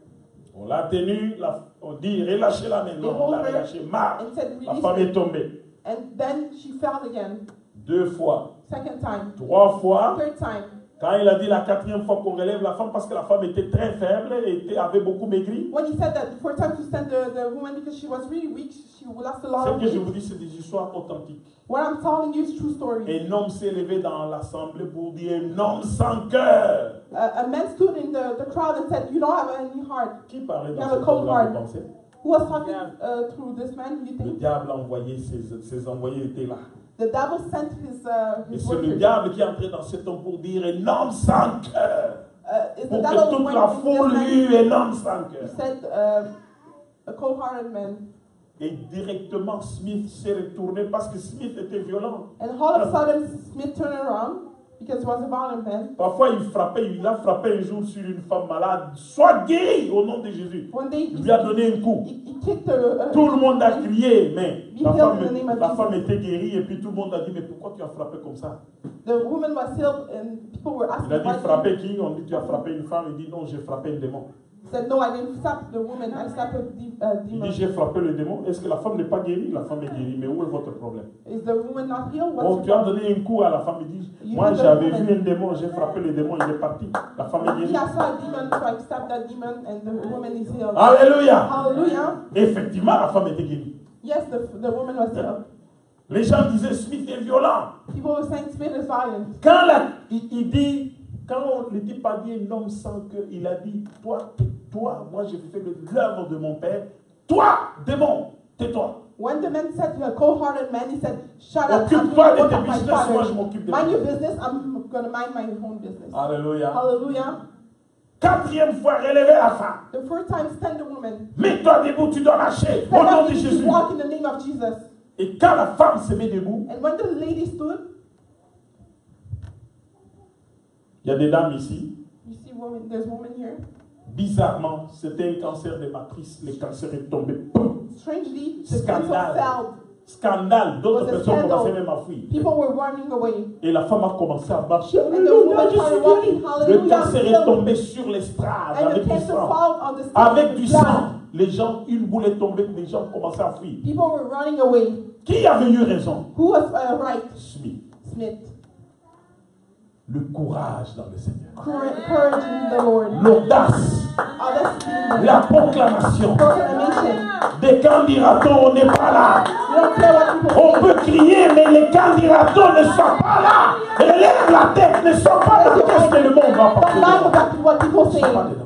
Speaker 1: On l'a tenue, on dit relâchez-la maintenant. On l'a relâchée, marche.
Speaker 2: And said,
Speaker 1: La
Speaker 2: release
Speaker 1: femme
Speaker 2: her.
Speaker 1: est tombée.
Speaker 2: And then she fell again.
Speaker 1: 2 fois,
Speaker 2: Second time.
Speaker 1: 3 fois.
Speaker 2: Third time.
Speaker 1: Quand il a dit la 4e fois qu'on relève la femme parce que la femme était très faible et avait beaucoup maigri.
Speaker 2: When he said that for time to stand the woman because she was really weak, she lost a lot
Speaker 1: Ce
Speaker 2: of
Speaker 1: que je
Speaker 2: weight.
Speaker 1: vous dis, c'est des histoires authentiques.
Speaker 2: What I'm telling you is true story.
Speaker 1: Un homme s'est levé dans l'assemblée pour dire un homme sans cœur.
Speaker 2: A man stood in the crowd and said, "You don't have any heart."
Speaker 1: Qui parlait
Speaker 2: You
Speaker 1: dans
Speaker 2: have a
Speaker 1: cette
Speaker 2: cold
Speaker 1: homme-là,
Speaker 2: heart.
Speaker 1: vous pensez?
Speaker 2: Who was talking through this man? You
Speaker 1: Le
Speaker 2: think?
Speaker 1: diable a envoyé ses envoyés étaient là.
Speaker 2: The devil sent
Speaker 1: Et
Speaker 2: his
Speaker 1: c'est le
Speaker 2: workers.
Speaker 1: diable qui est entré dans cet homme pour dire un homme sans cœur.
Speaker 2: It's the
Speaker 1: Pour
Speaker 2: devil
Speaker 1: que toute
Speaker 2: went
Speaker 1: la
Speaker 2: in this
Speaker 1: foule
Speaker 2: man.
Speaker 1: eût un homme sans
Speaker 2: He
Speaker 1: cœur.
Speaker 2: said, a cold-hearted man.
Speaker 1: Et directement Smith s'est retourné parce que Smith était violent.
Speaker 2: And all of a sudden, Smith turned around because he was a violent man.
Speaker 1: Parfois il a frappé un jour sur une femme malade. Sois guéri au nom de Jésus.
Speaker 2: One day,
Speaker 1: Il lui a donné un coup.
Speaker 2: he kicked
Speaker 1: Tout le monde a crié, mais
Speaker 2: Be
Speaker 1: la
Speaker 2: healed in the name of Jesus.
Speaker 1: femme était guérie et puis tout le monde a dit, mais pourquoi tu as frappé comme ça?
Speaker 2: The woman was healed, and people were asking
Speaker 1: Il a dit,
Speaker 2: why.
Speaker 1: frapper qui? On dit, tu as frappé une femme. Il dit, non, j'ai frappé un démon.
Speaker 2: He said, "No, I didn't slap the woman. I slapped a
Speaker 1: Il
Speaker 2: demon."
Speaker 1: dit, j'ai frappé le démon. Est-ce que la femme n'est pas guérie? La femme est guérie, mais où est votre problème?
Speaker 2: Is the woman not healed?
Speaker 1: Bon,
Speaker 2: What's
Speaker 1: tu as
Speaker 2: your problem?
Speaker 1: donné un coup à la femme. Il dit,
Speaker 2: You
Speaker 1: moi
Speaker 2: did the
Speaker 1: j'avais
Speaker 2: woman.
Speaker 1: vu un démon, j'ai frappé le démon, il est parti. La femme est guérie.
Speaker 2: Yeah, I saw a demon, so I slapped that demon, and the woman is healed.
Speaker 1: Alléluia!
Speaker 2: Hallelujah.
Speaker 1: Effectivement, la femme était guérie.
Speaker 2: Yes, the woman was healed.
Speaker 1: Les gens disaient, Smith est violent.
Speaker 2: People were saying Smith is violent.
Speaker 1: Quand il dit, quand le type a dit un homme sans cœur, il a dit, toi, moi j'ai fait l'œuvre de mon père. Toi, démon, tais-toi.
Speaker 2: When the man said to a cold-hearted man, he said, "Shut up, I'm
Speaker 1: Occupe-toi
Speaker 2: doing
Speaker 1: de
Speaker 2: the work
Speaker 1: tes
Speaker 2: of my
Speaker 1: business, moi je
Speaker 2: father.
Speaker 1: m'occupe de
Speaker 2: Mind your
Speaker 1: ma
Speaker 2: business, I'm going to mind my own business."
Speaker 1: Alléluia.
Speaker 2: Hallelujah.
Speaker 1: 4e fois, relevez la femme.
Speaker 2: The first time, stand the woman.
Speaker 1: Mets-toi debout, tu dois marcher. Au
Speaker 2: Stand
Speaker 1: nom
Speaker 2: up,
Speaker 1: de
Speaker 2: you
Speaker 1: Jésus.
Speaker 2: walk in the name of Jesus.
Speaker 1: Et quand la femme se met debout,
Speaker 2: And when the lady stood,
Speaker 1: il y a des dames ici.
Speaker 2: you see woman, there's a woman here.
Speaker 1: Bizarrement, c'était un cancer de matrice. Le cancer est tombé. Boum.
Speaker 2: Strangely, the
Speaker 1: Scandale.
Speaker 2: cancer fell.
Speaker 1: Scandale. D'autres
Speaker 2: Was a
Speaker 1: personnes
Speaker 2: scandal.
Speaker 1: commençaient même à fuir.
Speaker 2: People were running away.
Speaker 1: Et la femme a commencé à marcher.
Speaker 2: And the
Speaker 1: Alléluia,
Speaker 2: woman
Speaker 1: je suis
Speaker 2: started walking.
Speaker 1: guérie.
Speaker 2: Hallelujah,
Speaker 1: Le cancer
Speaker 2: I'm
Speaker 1: est
Speaker 2: healed.
Speaker 1: tombé sur l'estrade
Speaker 2: And the
Speaker 1: avec du
Speaker 2: cancer
Speaker 1: sang.
Speaker 2: fell on the stage
Speaker 1: Avec
Speaker 2: with
Speaker 1: du
Speaker 2: blood.
Speaker 1: sang. Les gens, une boule est tombée, les gens commençaient à fuir.
Speaker 2: People were running away.
Speaker 1: Qui avait eu raison?
Speaker 2: Who was right?
Speaker 1: Smith.
Speaker 2: Smith.
Speaker 1: Le courage dans le Seigneur.
Speaker 2: Courage in the Lord.
Speaker 1: L'audace.
Speaker 2: Audacity in the
Speaker 1: La proclamation.
Speaker 2: proclamation.
Speaker 1: Des quand dira-t-on, on n'est pas là.
Speaker 2: We don't care what people
Speaker 1: On
Speaker 2: think.
Speaker 1: peut crier, mais les quand dira-t-on ne sont pas là. Élève la tête, ne sont pas là. Qu'est-ce que le monde va
Speaker 2: Don't
Speaker 1: penser?
Speaker 2: lie about what people
Speaker 1: Ils
Speaker 2: say.
Speaker 1: sont pas dedans.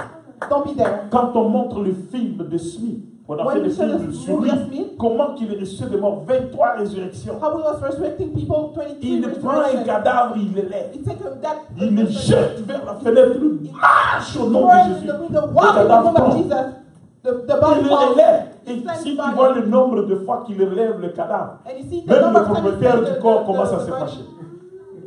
Speaker 2: Don't be there.
Speaker 1: Quand on montre le film de Smith, on a
Speaker 2: When
Speaker 1: fait le
Speaker 2: we show
Speaker 1: film
Speaker 2: the
Speaker 1: sur
Speaker 2: movie
Speaker 1: lui,
Speaker 2: of Smith,
Speaker 1: comment qu'il est ressuscité de mort, 23 résurrections.
Speaker 2: how he was resurrecting people, 22
Speaker 1: Il prend un
Speaker 2: resurrection.
Speaker 1: cadavre, il l'élève.
Speaker 2: He take that.
Speaker 1: Il le jette vers la fenêtre, il marche au nom
Speaker 2: Throw
Speaker 1: de
Speaker 2: it in
Speaker 1: Jésus.
Speaker 2: the window,
Speaker 1: Le
Speaker 2: walk in the
Speaker 1: cadavre
Speaker 2: name of
Speaker 1: tombe.
Speaker 2: Jesus. The
Speaker 1: Il
Speaker 2: body
Speaker 1: le
Speaker 2: falls.
Speaker 1: relève. Et
Speaker 2: It's
Speaker 1: si tu
Speaker 2: body.
Speaker 1: vois le nombre de fois qu'il relève le cadavre,
Speaker 2: And you see the
Speaker 1: même
Speaker 2: number
Speaker 1: le
Speaker 2: of times
Speaker 1: propriétaire
Speaker 2: the-
Speaker 1: du corps
Speaker 2: the-
Speaker 1: commence à
Speaker 2: the
Speaker 1: se
Speaker 2: body.
Speaker 1: fâcher.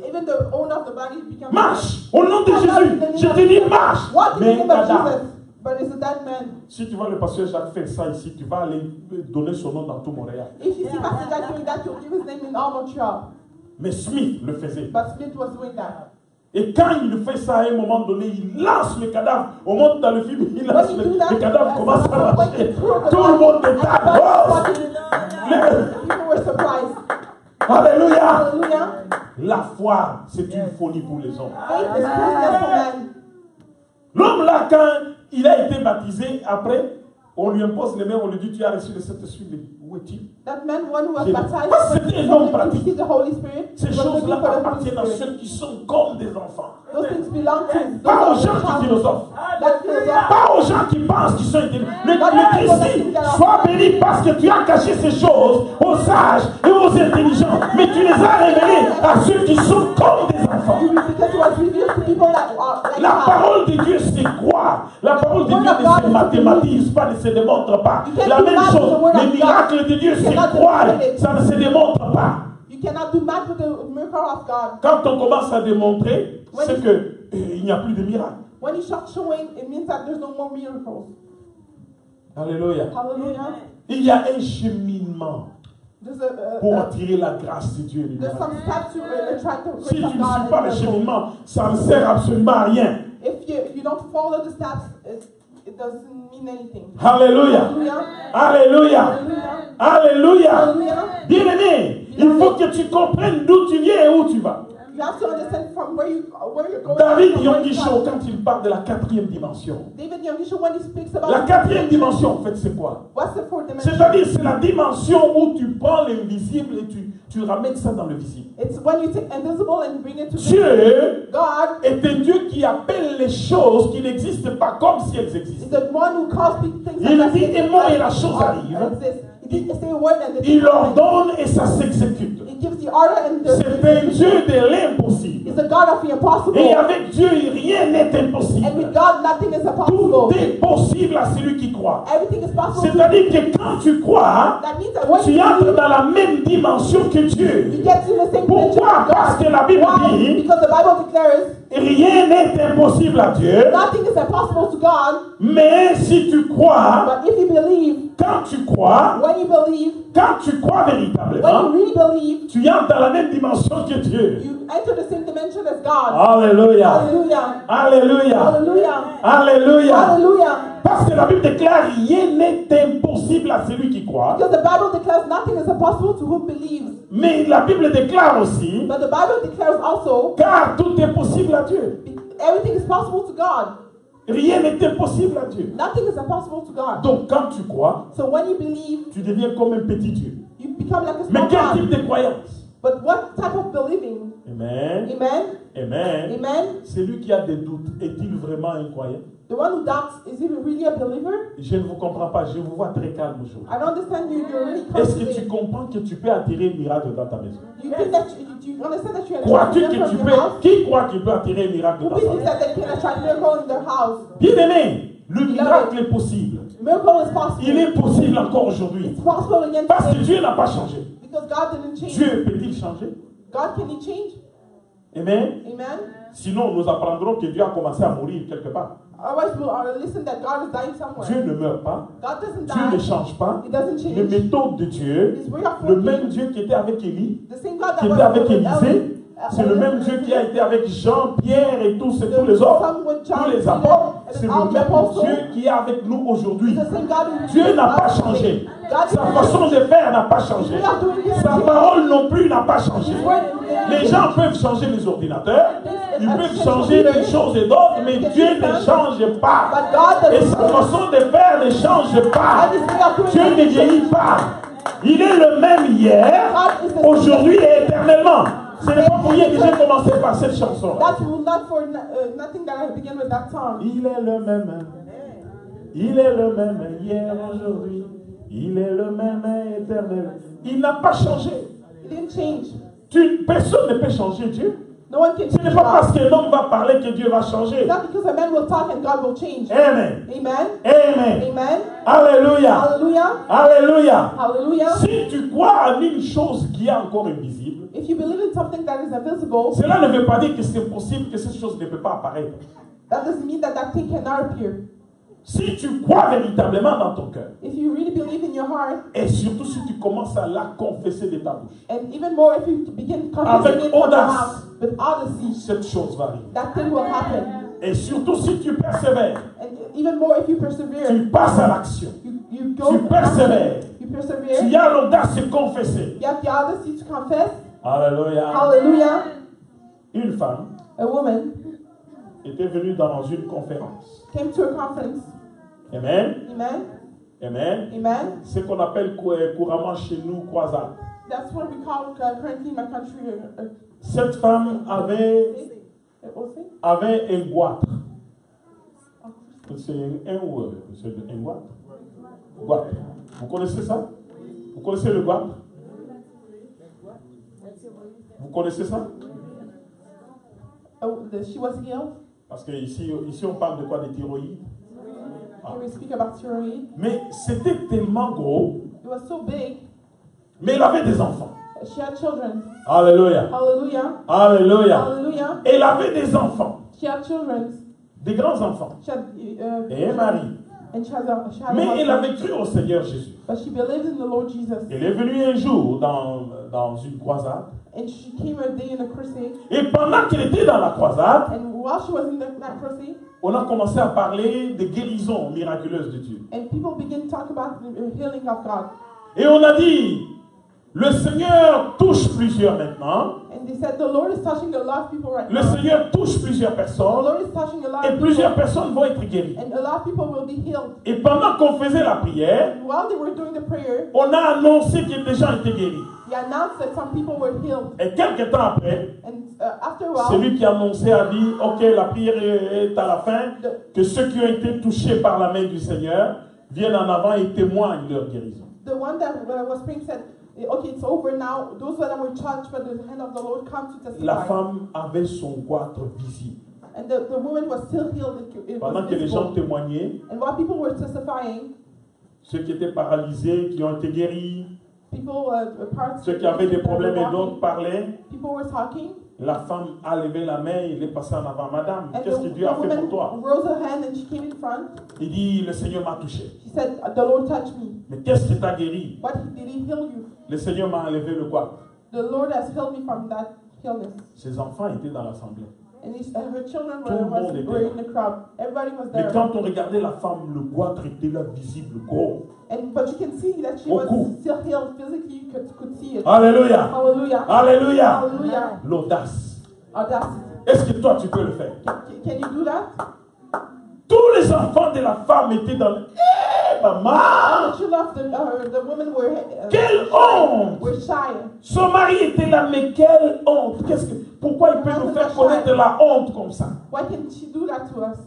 Speaker 2: Even the owner of the body became
Speaker 1: Marche au nom de Jésus. Je te dis marche.
Speaker 2: Walk in the
Speaker 1: Mais
Speaker 2: name of
Speaker 1: cadavre.
Speaker 2: Jesus. But it's a dead man.
Speaker 1: Si tu vois le pasteur Jacques faire ça ici, tu vas aller donner son nom dans tout Montréal.
Speaker 2: If you see Pastor Jack doing that, you'll give his name in all Montreal.
Speaker 1: Mais Smith le faisait.
Speaker 2: But Smith was doing that.
Speaker 1: Et quand il fait ça à un moment donné, il lance le cadavre. On monte dans le film, il lance le cadavre, commence à marcher. Tout le monde est à
Speaker 2: People were surprised.
Speaker 1: Alléluia.
Speaker 2: Hallelujah.
Speaker 1: La foi, c'est une folie pour les hommes.
Speaker 2: Faith is crucial for men.
Speaker 1: L'homme là, quand il a été baptisé, après, on lui impose les mains, on lui dit tu as reçu le Saint-Esprit. Où est-il?
Speaker 2: That man, when he was
Speaker 1: J'ai-
Speaker 2: baptized,
Speaker 1: Parce que c'était un homme pratique.
Speaker 2: received the Holy Spirit.
Speaker 1: Ces
Speaker 2: he was
Speaker 1: choses-là
Speaker 2: looking for the Holy
Speaker 1: appartiennent à
Speaker 2: Spirit.
Speaker 1: ceux qui sont comme des enfants.
Speaker 2: Those things belong to
Speaker 1: Pas aux
Speaker 2: those
Speaker 1: gens qui philosophent.
Speaker 2: that philosoph.
Speaker 1: Pas aux gens qui pensent qu'ils sont intelligents. Le Christ dit, sois béni parce que tu as caché ces choses aux sages et aux intelligents. Mais tu les as révélées à ceux qui sont comme des enfants.
Speaker 2: Because it was revealed to people that are like
Speaker 1: La
Speaker 2: us.
Speaker 1: parole de Dieu, c'est quoi? La parole de Dieu ne se mathématise pas, ne se démontre pas. La même chose, les miracles de Dieu, c'est quoi? Ça ne se démontre pas.
Speaker 2: You cannot do math with the miracle of God.
Speaker 1: Quand on commence à démontrer, c'est que il n'y a plus de miracles.
Speaker 2: When you start showing, it means that there's no more miracles.
Speaker 1: Alléluia.
Speaker 2: Hallelujah.
Speaker 1: Il y a un cheminement
Speaker 2: There's
Speaker 1: pour attirer la grâce de Dieu.
Speaker 2: there's some steps to try to
Speaker 1: Si tu
Speaker 2: reach
Speaker 1: ne
Speaker 2: of
Speaker 1: suis
Speaker 2: God.
Speaker 1: pas le cheminement, ça ne sert absolument à rien.
Speaker 2: If you don't follow the steps, it doesn't mean anything.
Speaker 1: Alléluia. Alléluia. Alléluia.
Speaker 2: Hallelujah.
Speaker 1: Bien-aimé, il faut que tu comprennes d'où tu viens et où tu vas.
Speaker 2: You have to understand from where you're going.
Speaker 1: David
Speaker 2: from where you
Speaker 1: Yongisho,
Speaker 2: come.
Speaker 1: quand il parle de la quatrième dimension,
Speaker 2: David Yongisho, when he speaks about
Speaker 1: la quatrième dimension, en fait, c'est quoi?
Speaker 2: what's the fourth dimension?
Speaker 1: C'est-à-dire, c'est la dimension où tu prends l'invisible et tu ramènes ça dans le visible.
Speaker 2: It's when you take invisible and bring it to
Speaker 1: Dieu
Speaker 2: God.
Speaker 1: est un Dieu qui appelle les choses qui n'existent pas comme si elles
Speaker 2: Is
Speaker 1: existent.
Speaker 2: the one who calls things
Speaker 1: Il
Speaker 2: that
Speaker 1: dit un mot et la chose arrive.
Speaker 2: exist. He did say a word and the
Speaker 1: Il
Speaker 2: thing happens.
Speaker 1: ordonne et ça s'exécute.
Speaker 2: He gives the order and the
Speaker 1: C'est un Dieu de l'impossible.
Speaker 2: He's the God of the impossible.
Speaker 1: Et avec Dieu, rien n'est
Speaker 2: And
Speaker 1: impossible.
Speaker 2: with God, nothing is
Speaker 1: Tout
Speaker 2: impossible.
Speaker 1: est possible à celui qui croit.
Speaker 2: Everything is possible.
Speaker 1: C'est-à-dire que quand tu crois,
Speaker 2: That means that when
Speaker 1: tu
Speaker 2: you
Speaker 1: entres
Speaker 2: believe,
Speaker 1: dans la même dimension que
Speaker 2: you
Speaker 1: Dieu.
Speaker 2: get to the same dimension
Speaker 1: Pourquoi?
Speaker 2: of
Speaker 1: Parce
Speaker 2: God.
Speaker 1: que la Bible
Speaker 2: Why?
Speaker 1: dit,
Speaker 2: Because the Bible declares
Speaker 1: rien n'est impossible à Dieu.
Speaker 2: nothing is impossible to God.
Speaker 1: Mais si tu crois,
Speaker 2: But if you believe,
Speaker 1: quand tu crois,
Speaker 2: when you believe,
Speaker 1: quand tu crois
Speaker 2: when
Speaker 1: véritablement,
Speaker 2: you really believe,
Speaker 1: tu entres dans la même dimension que Dieu.
Speaker 2: you enter the same dimension as God.
Speaker 1: Alléluia.
Speaker 2: Hallelujah.
Speaker 1: Alléluia.
Speaker 2: Hallelujah.
Speaker 1: Alléluia.
Speaker 2: Hallelujah.
Speaker 1: Parce que la Bible déclare rien n'est impossible à celui qui croit.
Speaker 2: Because the Bible declares nothing is impossible to whom believes.
Speaker 1: Mais la Bible déclare aussi,
Speaker 2: But the Bible declares also
Speaker 1: car tout est possible à Dieu.
Speaker 2: everything is possible to God.
Speaker 1: Rien n'est impossible à Dieu.
Speaker 2: Nothing is impossible to God.
Speaker 1: Donc quand tu crois,
Speaker 2: So when you believe,
Speaker 1: tu deviens comme un petit Dieu.
Speaker 2: you become like a
Speaker 1: Mais
Speaker 2: small
Speaker 1: quel type
Speaker 2: God.
Speaker 1: de croyance?
Speaker 2: But what type of believing?
Speaker 1: Amen.
Speaker 2: Amen.
Speaker 1: Amen.
Speaker 2: Amen.
Speaker 1: Celui qui a des doutes, est-il vraiment un croyant?
Speaker 2: The one who doubts, is he really a believer?
Speaker 1: Je ne vous comprends pas, je vous vois très calme aujourd'hui.
Speaker 2: I don't understand you. You're really
Speaker 1: Est-ce que tu
Speaker 2: confident.
Speaker 1: comprends que tu peux attirer un miracle dans ta maison?
Speaker 2: You think that you understand that you're
Speaker 1: Crois-tu
Speaker 2: a
Speaker 1: que tu
Speaker 2: from
Speaker 1: peux,
Speaker 2: your house?
Speaker 1: qui croit qu'il peut attirer un miracle
Speaker 2: Who
Speaker 1: dans sa
Speaker 2: believes
Speaker 1: maison?
Speaker 2: that they can attract miracle in their house?
Speaker 1: Bien-aimé, le miracle est possible.
Speaker 2: Miracle is possible.
Speaker 1: Il est possible encore aujourd'hui.
Speaker 2: It's possible again
Speaker 1: Parce que
Speaker 2: today
Speaker 1: Dieu n'a pas changé.
Speaker 2: because God didn't change.
Speaker 1: Dieu peut-il changer?
Speaker 2: God, can He change?
Speaker 1: Amen.
Speaker 2: Amen.
Speaker 1: Sinon, nous apprendrons que Dieu a commencé à mourir quelque part.
Speaker 2: Otherwise, we'll listen that God is dying somewhere.
Speaker 1: Dieu ne meurt pas.
Speaker 2: God doesn't
Speaker 1: Dieu ne
Speaker 2: die.
Speaker 1: change pas.
Speaker 2: He doesn't
Speaker 1: Les
Speaker 2: change.
Speaker 1: méthodes de Dieu,
Speaker 2: His way of
Speaker 1: le
Speaker 2: working,
Speaker 1: même Dieu qui était avec Élie,
Speaker 2: the same God
Speaker 1: qui
Speaker 2: that
Speaker 1: était avec
Speaker 2: was with
Speaker 1: Élisée, c'est le même Dieu qui a été avec Jean, Pierre et tous les autres, tous les apôtres. C'est le même Dieu qui est avec nous aujourd'hui.
Speaker 2: the same God who
Speaker 1: Dieu n'a pas changé. Sa façon de faire n'a pas changé. Sa parole non plus n'a pas changé. Les gens peuvent changer les ordinateurs, ils peuvent changer des choses et d'autres, mais Dieu ne change pas.
Speaker 2: But God
Speaker 1: Et sa façon de faire ne change pas. Dieu ne vieillit pas. Il est le même hier, aujourd'hui et éternellement. Ce n'est pas pour rien que j'ai commencé par cette chanson.
Speaker 2: That's not for nothing that I begin with that song.
Speaker 1: Il est le même. Il est le même hier, aujourd'hui. Il est le même éternel. Il n'a pas changé.
Speaker 2: He didn't change.
Speaker 1: Personne ne peut changer Dieu.
Speaker 2: No one can
Speaker 1: Ce
Speaker 2: change
Speaker 1: n'est pas parce
Speaker 2: God.
Speaker 1: qu'un homme va parler que Dieu va changer.
Speaker 2: It's not because a man will talk and God will change.
Speaker 1: Amen.
Speaker 2: Amen.
Speaker 1: Amen.
Speaker 2: Amen.
Speaker 1: Alléluia.
Speaker 2: Hallelujah.
Speaker 1: Alléluia.
Speaker 2: Hallelujah.
Speaker 1: Si tu crois en une chose qui est encore invisible,
Speaker 2: If you believe in something that is invisible,
Speaker 1: cela ne veut pas dire que c'est possible que cette chose ne peut pas apparaître.
Speaker 2: that doesn't mean that that thing cannot appear.
Speaker 1: Si tu crois véritablement dans ton cœur,
Speaker 2: If you really believe in your heart,
Speaker 1: et surtout si tu commences à la confesser de ta bouche,
Speaker 2: and even more if you begin confessing
Speaker 1: avec
Speaker 2: it from your
Speaker 1: audace,
Speaker 2: mouth, with honesty,
Speaker 1: cette chose va arriver.
Speaker 2: that thing will happen.
Speaker 1: Et surtout si tu persévères,
Speaker 2: And even more if you persevere,
Speaker 1: tu passes à l'action.
Speaker 2: you go
Speaker 1: Tu persévères.
Speaker 2: you persevere,
Speaker 1: Tu as l'audace de confesser.
Speaker 2: you have the honesty to confess.
Speaker 1: Alléluia.
Speaker 2: Hallelujah.
Speaker 1: Une femme
Speaker 2: A woman
Speaker 1: était venue dans une conférence.
Speaker 2: came to a conference.
Speaker 1: Amen.
Speaker 2: Amen.
Speaker 1: Amen.
Speaker 2: Amen.
Speaker 1: Ce qu'on appelle couramment chez nous croisade.
Speaker 2: That's what we call currently in my country.
Speaker 1: Cette femme avait un goitre. C'est un goitre. Goitre. Vous connaissez ça? Vous connaissez le goitre? Vous connaissez ça?
Speaker 2: She was healed.
Speaker 1: Parce que ici on parle de quoi? Des thyroïdes.
Speaker 2: Here we speak about thyroid.
Speaker 1: Mais c'était tellement gros.
Speaker 2: It was so big.
Speaker 1: Mais elle avait des enfants.
Speaker 2: She had children.
Speaker 1: Alléluia.
Speaker 2: Hallelujah.
Speaker 1: Alléluia.
Speaker 2: Hallelujah.
Speaker 1: Elle avait des enfants.
Speaker 2: She had children.
Speaker 1: Des grands enfants.
Speaker 2: She had,
Speaker 1: Et un mari.
Speaker 2: and she had a
Speaker 1: Mais elle
Speaker 2: husband.
Speaker 1: avait cru au Seigneur Jésus.
Speaker 2: But she believed in the Lord Jesus.
Speaker 1: Elle est venue un jour dans une croisade.
Speaker 2: And she came a day in a crusade.
Speaker 1: Et pendant qu'elle était dans la croisade,
Speaker 2: And while she was in that crusade,
Speaker 1: on a commencé à parler des guérisons miraculeuses de Dieu.
Speaker 2: and people began to talk about the healing of God.
Speaker 1: Et on a dit, le Seigneur touche plusieurs maintenant.
Speaker 2: And they said, the Lord is touching a lot of people right
Speaker 1: Le
Speaker 2: now.
Speaker 1: Seigneur touche plusieurs
Speaker 2: The
Speaker 1: personnes.
Speaker 2: Lord is touching a lot
Speaker 1: Et
Speaker 2: of
Speaker 1: plusieurs
Speaker 2: people.
Speaker 1: personnes vont être guéries.
Speaker 2: And a lot of people will be healed.
Speaker 1: Et pendant qu'on faisait la prière,
Speaker 2: And while they were doing the prayer,
Speaker 1: on a annoncé que des gens étaient guéris.
Speaker 2: he announced that some people were healed.
Speaker 1: Et quelques temps après,
Speaker 2: And after a while,
Speaker 1: celui qui annonçait a dit, ok, la prière est à la fin, que ceux qui ont été touchés par la main du Seigneur viennent en avant et témoignent leur guérison.
Speaker 2: the one that was praying said, okay, it's over now. Those that were touched by the hand of the Lord come to testify.
Speaker 1: La femme avait son goitre visible.
Speaker 2: And the woman was still healed. It
Speaker 1: Pendant
Speaker 2: was
Speaker 1: que les gens
Speaker 2: visible.
Speaker 1: témoignaient,
Speaker 2: And while people were testifying,
Speaker 1: ceux qui étaient paralysés, qui ont été guéris,
Speaker 2: people, parts,
Speaker 1: ceux qui avaient des problèmes et d'autres parlaient,
Speaker 2: people were talking.
Speaker 1: la femme a levé la main et il est passé en avant. Madame,
Speaker 2: And
Speaker 1: qu'est-ce que Dieu a fait pour toi?
Speaker 2: rose her hand and she came in front.
Speaker 1: Il dit, le Seigneur m'a touché.
Speaker 2: She said, the Lord touched me.
Speaker 1: Mais qu'est-ce qui t'a guéri?
Speaker 2: What did he heal you?
Speaker 1: Le Seigneur m'a enlevé le goitre.
Speaker 2: The Lord has healed me from that illness.
Speaker 1: Ses enfants étaient dans l'assemblée.
Speaker 2: And her children
Speaker 1: Tout le monde était
Speaker 2: were
Speaker 1: là.
Speaker 2: in the crowd. Everybody was
Speaker 1: Mais
Speaker 2: there.
Speaker 1: quand on regardait la femme, le goitre était là visible, gros.
Speaker 2: But you can see that she was still healed physically. You could see it.
Speaker 1: Alléluia.
Speaker 2: Hallelujah.
Speaker 1: Alléluia.
Speaker 2: Hallelujah.
Speaker 1: L'audace.
Speaker 2: Audacity.
Speaker 1: Est-ce que toi tu peux le faire?
Speaker 2: Can you do that?
Speaker 1: Tous les enfants de la femme étaient dans le... maman!
Speaker 2: The children of the women were
Speaker 1: Quelle honte!
Speaker 2: were shy.
Speaker 1: Son mari était là, mais quelle honte! Pourquoi il peut nous faire connaître la honte comme ça?
Speaker 2: Why can she do that to us?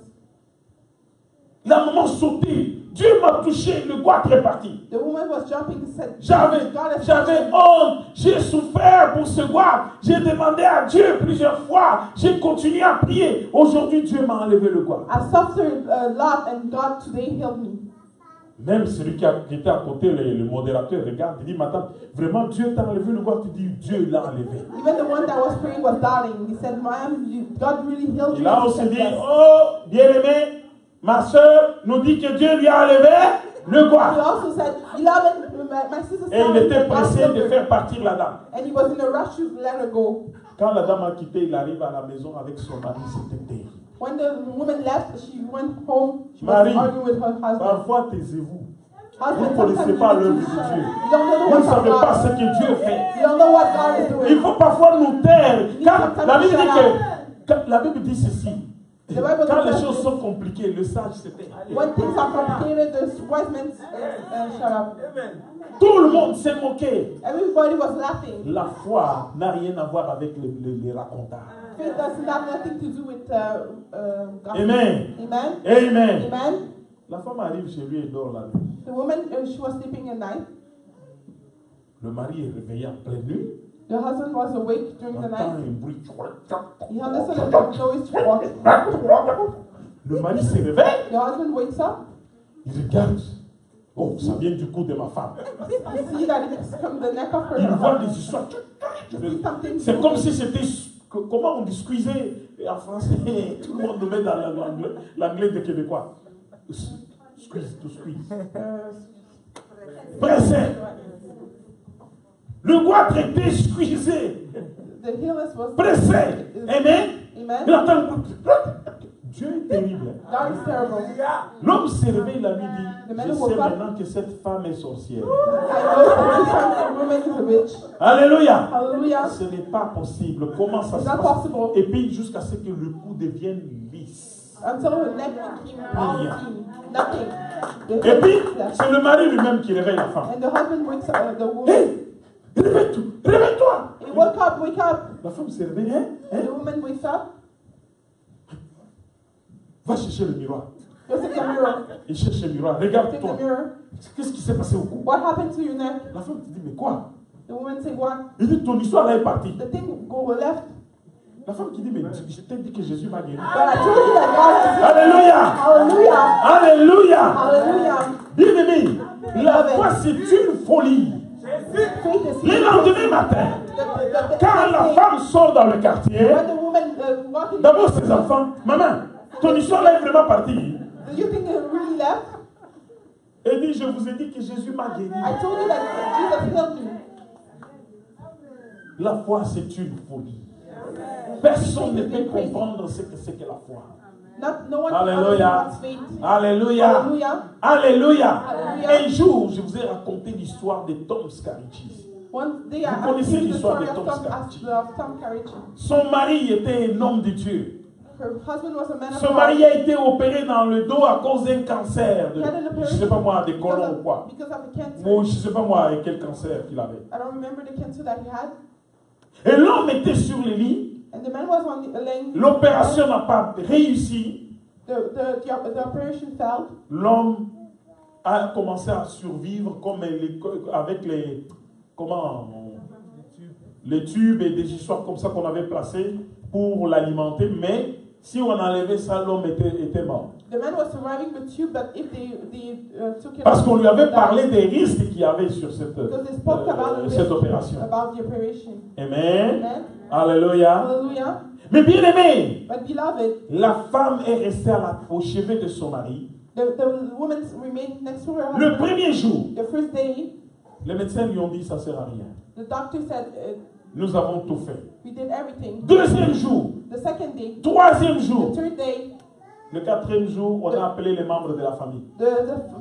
Speaker 1: La maman sautait. Dieu m'a touché, le goitre est parti.
Speaker 2: The woman was jumping and said,
Speaker 1: J'avais honte, j'ai souffert pour ce goitre. J'ai demandé à Dieu plusieurs fois. J'ai continué à prier. Aujourd'hui, Dieu m'a enlevé le goitre.
Speaker 2: I suffered a lot and God today healed me.
Speaker 1: Même celui qui était à côté, le modérateur, regarde, il dit, madame, vraiment Dieu t'a enlevé le goitre. Tu dis, Dieu l'a enlevé.
Speaker 2: Even the one that was praying was doubting. He said, ma'am, God really healed you.
Speaker 1: Et là, on se dit, oh, bien-aimé, ma soeur nous dit que Dieu lui a enlevé le
Speaker 2: He
Speaker 1: goitre.
Speaker 2: also said, beloved, my sister
Speaker 1: Et il était
Speaker 2: said,
Speaker 1: pressé de faire partir la dame.
Speaker 2: and he was in a rush to let her go.
Speaker 1: Quand la dame a quitté, il arrive à la maison avec son mari, c'était terrible.
Speaker 2: When the woman left, she went home. She was
Speaker 1: Marie,
Speaker 2: arguing with her husband.
Speaker 1: parfois taisez-vous. Vous
Speaker 2: Husband,
Speaker 1: ne connaissez
Speaker 2: sometimes
Speaker 1: pas
Speaker 2: you
Speaker 1: l'œuvre
Speaker 2: need
Speaker 1: de
Speaker 2: to
Speaker 1: Dieu.
Speaker 2: You don't know
Speaker 1: Vous ne
Speaker 2: what
Speaker 1: savez pas
Speaker 2: God.
Speaker 1: ce que Dieu fait.
Speaker 2: You don't know what God is doing.
Speaker 1: Il faut parfois nous taire. Quand la Bible dit que, la Bible dit ceci. Quand les choses sont compliquées, le sage se tait.
Speaker 2: When things are complicated, the wise men shut up.
Speaker 1: Tout le monde s'est moqué.
Speaker 2: Everybody was laughing.
Speaker 1: La foi n'a rien à voir avec les racontards.
Speaker 2: Faith doesn't have nothing to do with God.
Speaker 1: Amen.
Speaker 2: Amen.
Speaker 1: Amen.
Speaker 2: Amen.
Speaker 1: La femme arrive chez lui et dort la nuit.
Speaker 2: The woman, she was sleeping at night.
Speaker 1: Le mari est réveillé en pleine nuit.
Speaker 2: The husband was awake during
Speaker 1: Il
Speaker 2: the
Speaker 1: entend
Speaker 2: night.
Speaker 1: un bruit.
Speaker 2: He understood a noise.
Speaker 1: Le mari se réveille.
Speaker 2: The husband wakes up.
Speaker 1: Il regarde. Oh, ça vient du cou de ma femme.
Speaker 2: You see that it's from the neck of her.
Speaker 1: Il voit des histoires.
Speaker 2: You see something.
Speaker 1: C'est comme si c'était... Comment on dit squeezer en français? Tout le monde le met dans l'anglais des Québécois. Squeeze, to squeeze. Pressé. Le goitre était squeezé.
Speaker 2: The healers was
Speaker 1: Pressé. Amen.
Speaker 2: Amen.
Speaker 1: Il entend le bruit. Dieu est terrible.
Speaker 2: God is terrible.
Speaker 1: L'homme s'est réveillé, la nuit
Speaker 2: The
Speaker 1: dit,
Speaker 2: man
Speaker 1: je
Speaker 2: woke
Speaker 1: sais
Speaker 2: up.
Speaker 1: maintenant que cette femme est sorcière.
Speaker 2: I know that the woman is a witch.
Speaker 1: Alléluia.
Speaker 2: Hallelujah.
Speaker 1: Ce n'est pas possible. Comment ça
Speaker 2: It's
Speaker 1: se
Speaker 2: not
Speaker 1: passe?
Speaker 2: possible.
Speaker 1: Et puis jusqu'à ce que le cou devienne lisse.
Speaker 2: Until her neck became all clean. Nothing. The
Speaker 1: Et puis,
Speaker 2: healers left.
Speaker 1: c'est le mari lui-même qui réveille la femme.
Speaker 2: And the husband wakes up the woman.
Speaker 1: Hé, réveille-toi.
Speaker 2: Hey, wake up, wake up.
Speaker 1: La femme s'est réveillée.
Speaker 2: And the woman wakes up.
Speaker 1: Va chercher le miroir.
Speaker 2: Go take the mirror.
Speaker 1: Il cherche le miroir.
Speaker 2: Take
Speaker 1: Regarde-toi.
Speaker 2: the mirror.
Speaker 1: Qu'est-ce qui s'est passé au cou?
Speaker 2: What happened to your neck?
Speaker 1: La femme te dit, mais quoi?
Speaker 2: The woman say, what?
Speaker 1: Il dit, ton histoire là est partie.
Speaker 2: The thing go left.
Speaker 1: La femme qui dit, mais je t'ai dit que Jésus m'a guéri.
Speaker 2: But I told you that God is
Speaker 1: Alléluia.
Speaker 2: Hallelujah.
Speaker 1: Alléluia.
Speaker 2: Hallelujah.
Speaker 1: Bien-aimé, la foi c'est une folie.
Speaker 2: Faith is
Speaker 1: Le lendemain matin, quand la femme sort dans le quartier,
Speaker 2: when the woman walking,
Speaker 1: d'abord ses enfants, maman, ton histoire là est vraiment partie.
Speaker 2: do you think it really left?
Speaker 1: Elle dit, je vous ai dit que Jésus m'a guéri.
Speaker 2: I told you that Jesus healed me.
Speaker 1: La foi c'est une folie. Personne ne peut comprendre ce que c'est que la foi.
Speaker 2: No one
Speaker 1: Alléluia.
Speaker 2: understands faith.
Speaker 1: Alléluia.
Speaker 2: Hallelujah.
Speaker 1: Alléluia.
Speaker 2: Hallelujah.
Speaker 1: Un jour, je vous ai raconté l'histoire de Tom Scaricci.
Speaker 2: One day
Speaker 1: Vous
Speaker 2: I
Speaker 1: connaissez
Speaker 2: told you the
Speaker 1: l'histoire
Speaker 2: story
Speaker 1: de
Speaker 2: of
Speaker 1: Tom Scaricci.
Speaker 2: Tom Carrici.
Speaker 1: Son mari était un homme de Dieu.
Speaker 2: Her husband was a man of
Speaker 1: Son
Speaker 2: God.
Speaker 1: mari a été opéré dans le dos à cause d'un cancer.
Speaker 2: He had an
Speaker 1: Je ne
Speaker 2: operation
Speaker 1: sais pas moi, des
Speaker 2: because
Speaker 1: colons ou quoi.
Speaker 2: of a cancer.
Speaker 1: Ou je ne sais pas moi, quel cancer qu'il avait.
Speaker 2: I don't remember the cancer that he had.
Speaker 1: Et l'homme était sur le lit.
Speaker 2: And the man was on the laying.
Speaker 1: L'opération n'a pas réussi.
Speaker 2: The operation failed.
Speaker 1: L'homme a commencé à survivre comme avec les tubes et des histoires comme ça qu'on avait placées pour l'alimenter. Mais si on enlevait ça, l'homme était mort.
Speaker 2: The man was surviving with tube, but if they took it
Speaker 1: Parce qu'on lui avait
Speaker 2: out,
Speaker 1: parlé des risques qu'il y avait sur cette
Speaker 2: because they spoke about the
Speaker 1: cette
Speaker 2: risk
Speaker 1: opération.
Speaker 2: about the operation.
Speaker 1: Amen.
Speaker 2: Amen.
Speaker 1: Alléluia.
Speaker 2: Hallelujah.
Speaker 1: Mais bien aimé,
Speaker 2: But beloved,
Speaker 1: la femme est restée au chevet de son mari.
Speaker 2: the woman remained next to her
Speaker 1: Le
Speaker 2: husband.
Speaker 1: premier jour,
Speaker 2: The first day,
Speaker 1: les médecins lui ont dit ça ne sert à rien.
Speaker 2: the doctor said,
Speaker 1: Nous avons tout fait.
Speaker 2: we did everything.
Speaker 1: Deuxième jour,
Speaker 2: The second day,
Speaker 1: troisième
Speaker 2: the
Speaker 1: jour,
Speaker 2: third day,
Speaker 1: le quatrième jour, on a appelé les membres de la famille.
Speaker 2: the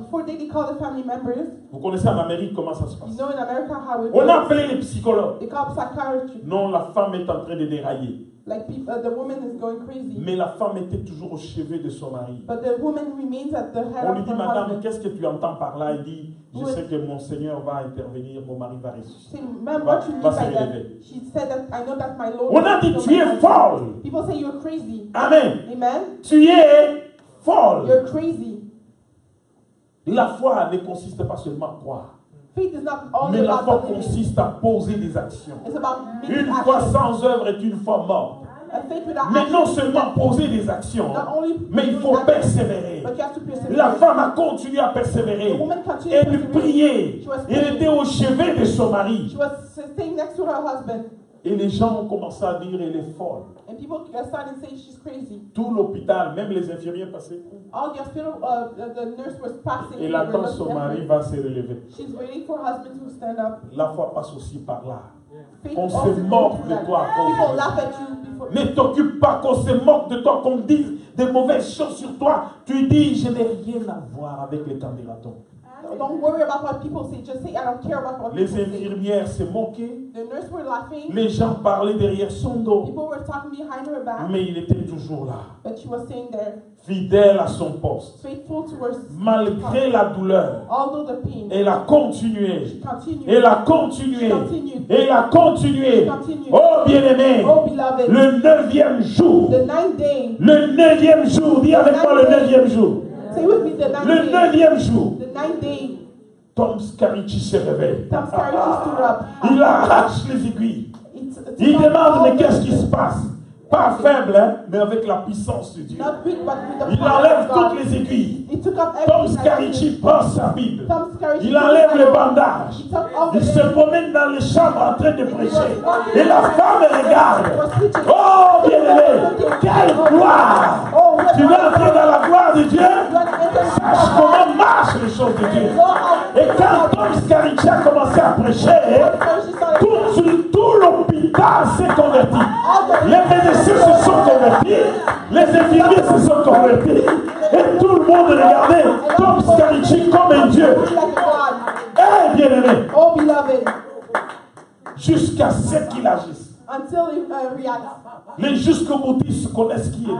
Speaker 2: fourth day, they call the family members.
Speaker 1: Vous connaissez en Amérique comment ça se
Speaker 2: You
Speaker 1: passe.
Speaker 2: know in America how it
Speaker 1: On a
Speaker 2: works.
Speaker 1: appelé les psychologues.
Speaker 2: They call psychiatry.
Speaker 1: Non, la femme est en train de dérailler.
Speaker 2: Like the woman is going crazy.
Speaker 1: Mais la femme était toujours au chevet de son mari.
Speaker 2: But the woman remains at the head
Speaker 1: On lui
Speaker 2: of
Speaker 1: dit,
Speaker 2: her
Speaker 1: madame,
Speaker 2: husband.
Speaker 1: qu'est-ce que tu entends par là? Il dit, je
Speaker 2: Oui.
Speaker 1: sais que mon Seigneur va intervenir, mon mari va ressusciter.
Speaker 2: Say, ma'am, what you mean
Speaker 1: Va se
Speaker 2: by that?
Speaker 1: relever.
Speaker 2: She said that I know that my Lord.
Speaker 1: On a dit, tu es folle.
Speaker 2: People say you're crazy.
Speaker 1: Amen.
Speaker 2: Amen.
Speaker 1: Tu es folle.
Speaker 2: You're crazy.
Speaker 1: La foi ne consiste pas seulement à croire.
Speaker 2: Faith is not only
Speaker 1: Mais la foi
Speaker 2: about believing.
Speaker 1: consiste à poser des actions.
Speaker 2: It's about making
Speaker 1: Une foi
Speaker 2: action.
Speaker 1: sans œuvre est une foi morte.
Speaker 2: A faith without
Speaker 1: Mais
Speaker 2: action
Speaker 1: non
Speaker 2: is
Speaker 1: seulement
Speaker 2: dead.
Speaker 1: poser des actions,
Speaker 2: Not only
Speaker 1: mais il
Speaker 2: doing
Speaker 1: faut
Speaker 2: action,
Speaker 1: persévérer.
Speaker 2: but you have to persevere.
Speaker 1: La femme a continué à persévérer.
Speaker 2: The woman continued
Speaker 1: Et
Speaker 2: to
Speaker 1: de
Speaker 2: persevere.
Speaker 1: prier.
Speaker 2: She was
Speaker 1: Elle
Speaker 2: praying.
Speaker 1: était au chevet de son mari.
Speaker 2: She was staying next to her husband.
Speaker 1: Et les gens ont commencé à dire elle est folle.
Speaker 2: And people started saying she's crazy.
Speaker 1: Tout l'hôpital, même les infirmiers passaient.
Speaker 2: All the hospital, the nurse was passing.
Speaker 1: Et là, quand son mari va se relever.
Speaker 2: She's waiting for her husband to stand up.
Speaker 1: La foi passe aussi par là.
Speaker 2: Faith
Speaker 1: On
Speaker 2: also
Speaker 1: se
Speaker 2: goes
Speaker 1: moque
Speaker 2: to
Speaker 1: de
Speaker 2: that.
Speaker 1: toi à cause de
Speaker 2: People
Speaker 1: ça.
Speaker 2: laugh at you before.
Speaker 1: Ne t'occupe pas qu'on se moque de toi, qu'on dise des mauvaises choses sur toi. Tu dis, je n'ai rien à voir avec les candidatons.
Speaker 2: Don't worry about what people say. Just say, I don't care about what
Speaker 1: Les
Speaker 2: people say.
Speaker 1: infirmières se moquaient.
Speaker 2: The nurse were laughing.
Speaker 1: Les gens parlaient derrière son dos.
Speaker 2: People were talking behind her back.
Speaker 1: Mais il était toujours là,
Speaker 2: But she was staying there,
Speaker 1: fidèle à son poste.
Speaker 2: faithful to her.
Speaker 1: Malgré la douleur,
Speaker 2: Although the pain.
Speaker 1: elle a continué.
Speaker 2: Continued.
Speaker 1: Elle a continué.
Speaker 2: Continued.
Speaker 1: Elle a continué.
Speaker 2: Continued.
Speaker 1: Oh bien-aimé,
Speaker 2: Oh, beloved.
Speaker 1: le 9e jour.
Speaker 2: The 9th day.
Speaker 1: Le 9e jour. Dis avec moi le 9e jour.
Speaker 2: Say with me, the 9th
Speaker 1: Le
Speaker 2: day.
Speaker 1: 9e jour.
Speaker 2: The 9th day.
Speaker 1: Tom Scaricci se réveille.
Speaker 2: Tom Scaricci stood up.
Speaker 1: Il arrache les aiguilles. Il demande, mais qu'est-ce qui se passe? Pas faible, hein, mais avec la puissance de Dieu. Il enlève toutes les aiguilles. Tom Scarici prend sa Bible. Il enlève les bandages. Il se promène dans les chambres en train de prêcher. Et la femme regarde. Oh, bien-aimé, quelle gloire! Tu veux entrer dans la gloire de Dieu? Sache comment marchent les choses de Dieu. Et quand Tom Scarici a commencé à prêcher, tout l'hôpital s'est converti. Les médecins se sont convertis, les infirmiers se sont convertis, et tout le monde regardait Tom Scarici comme un Dieu. Eh, bien-aimé, jusqu'à ce qu'il agisse. Les jusqu'au boutistes connaissent qui est Dieu.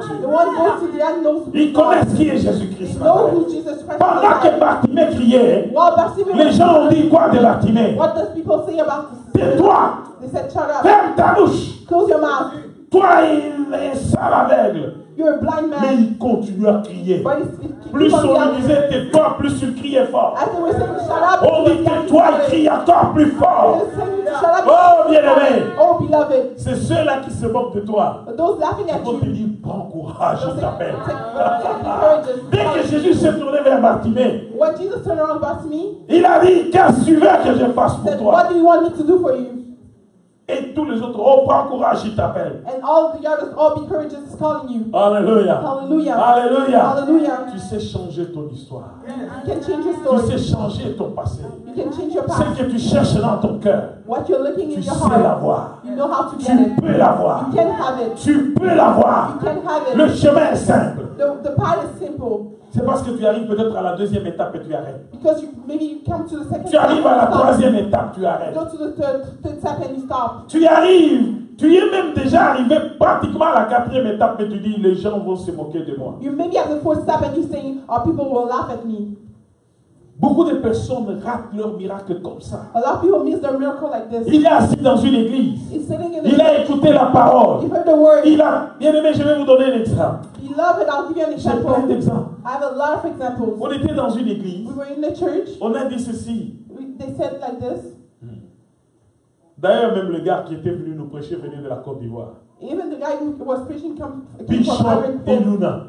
Speaker 1: Ils connaissent qui est Jésus-Christ. Pendant que Bartimée criait, les gens ont dit quoi de Bartimée? Tais-toi, ferme ta bouche. Toi, il est sale aveugle. Mais il continue à crier. Plus on lui disait tais-toi, plus il criait fort. On dit tais-toi, il crie encore plus fort. Oh, bien-aimé. C'est ceux-là qui se moquent de toi. Ils vont te dire prends courage, je t'appelle. Dès que Jésus s'est tourné vers Bartimée, il a dit qu'est-ce que tu veux que je fasse pour toi? Et tous les autres, oh, prends courage, il t'appelle.
Speaker 2: And all the others, all be courageous is calling you.
Speaker 1: Alléluia.
Speaker 2: Hallelujah.
Speaker 1: Alléluia.
Speaker 2: Hallelujah.
Speaker 1: Tu sais changer ton histoire.
Speaker 2: You can change your
Speaker 1: Tu
Speaker 2: story.
Speaker 1: sais changer ton passé.
Speaker 2: You can change your
Speaker 1: Ce
Speaker 2: past.
Speaker 1: que tu cherches dans ton cœur,
Speaker 2: What you're looking in
Speaker 1: tu
Speaker 2: your
Speaker 1: sais
Speaker 2: heart,
Speaker 1: l'avoir.
Speaker 2: you know how to
Speaker 1: Tu
Speaker 2: get it.
Speaker 1: peux l'avoir.
Speaker 2: You can have it.
Speaker 1: Tu peux l'avoir.
Speaker 2: You can have it.
Speaker 1: Le chemin est simple.
Speaker 2: The path is simple.
Speaker 1: C'est parce que tu arrives peut-être à la deuxième étape et tu arrêtes.
Speaker 2: Because maybe you come to the second
Speaker 1: Tu arrives à la
Speaker 2: step,
Speaker 1: troisième étape, tu arrêtes.
Speaker 2: go to the third step and you stop.
Speaker 1: Tu y arrives. Tu y es même déjà arrivé pratiquement à la quatrième étape, mais tu dis les gens vont se moquer de moi.
Speaker 2: You maybe at the fourth step and you're saying, oh, people will laugh at me.
Speaker 1: Beaucoup de personnes ratent leur miracle comme ça.
Speaker 2: A lot of people miss their miracle like this.
Speaker 1: Il est assis dans une église.
Speaker 2: He's sitting in
Speaker 1: Il
Speaker 2: the
Speaker 1: a écouté la parole.
Speaker 2: He heard the word.
Speaker 1: Il a, bien aimé, je vais vous donner un exemple.
Speaker 2: You love it. I'll give you an
Speaker 1: J'ai plein
Speaker 2: example.
Speaker 1: d'exemples.
Speaker 2: I have a lot of examples.
Speaker 1: On était dans une église.
Speaker 2: We were in the church.
Speaker 1: On a dit ceci.
Speaker 2: They said like this.
Speaker 1: D'ailleurs, même le gars qui était venu nous prêcher venait de la Côte d'Ivoire.
Speaker 2: Even the guy who was preaching came from
Speaker 1: Bishop
Speaker 2: Ivory Coast.
Speaker 1: Eluna.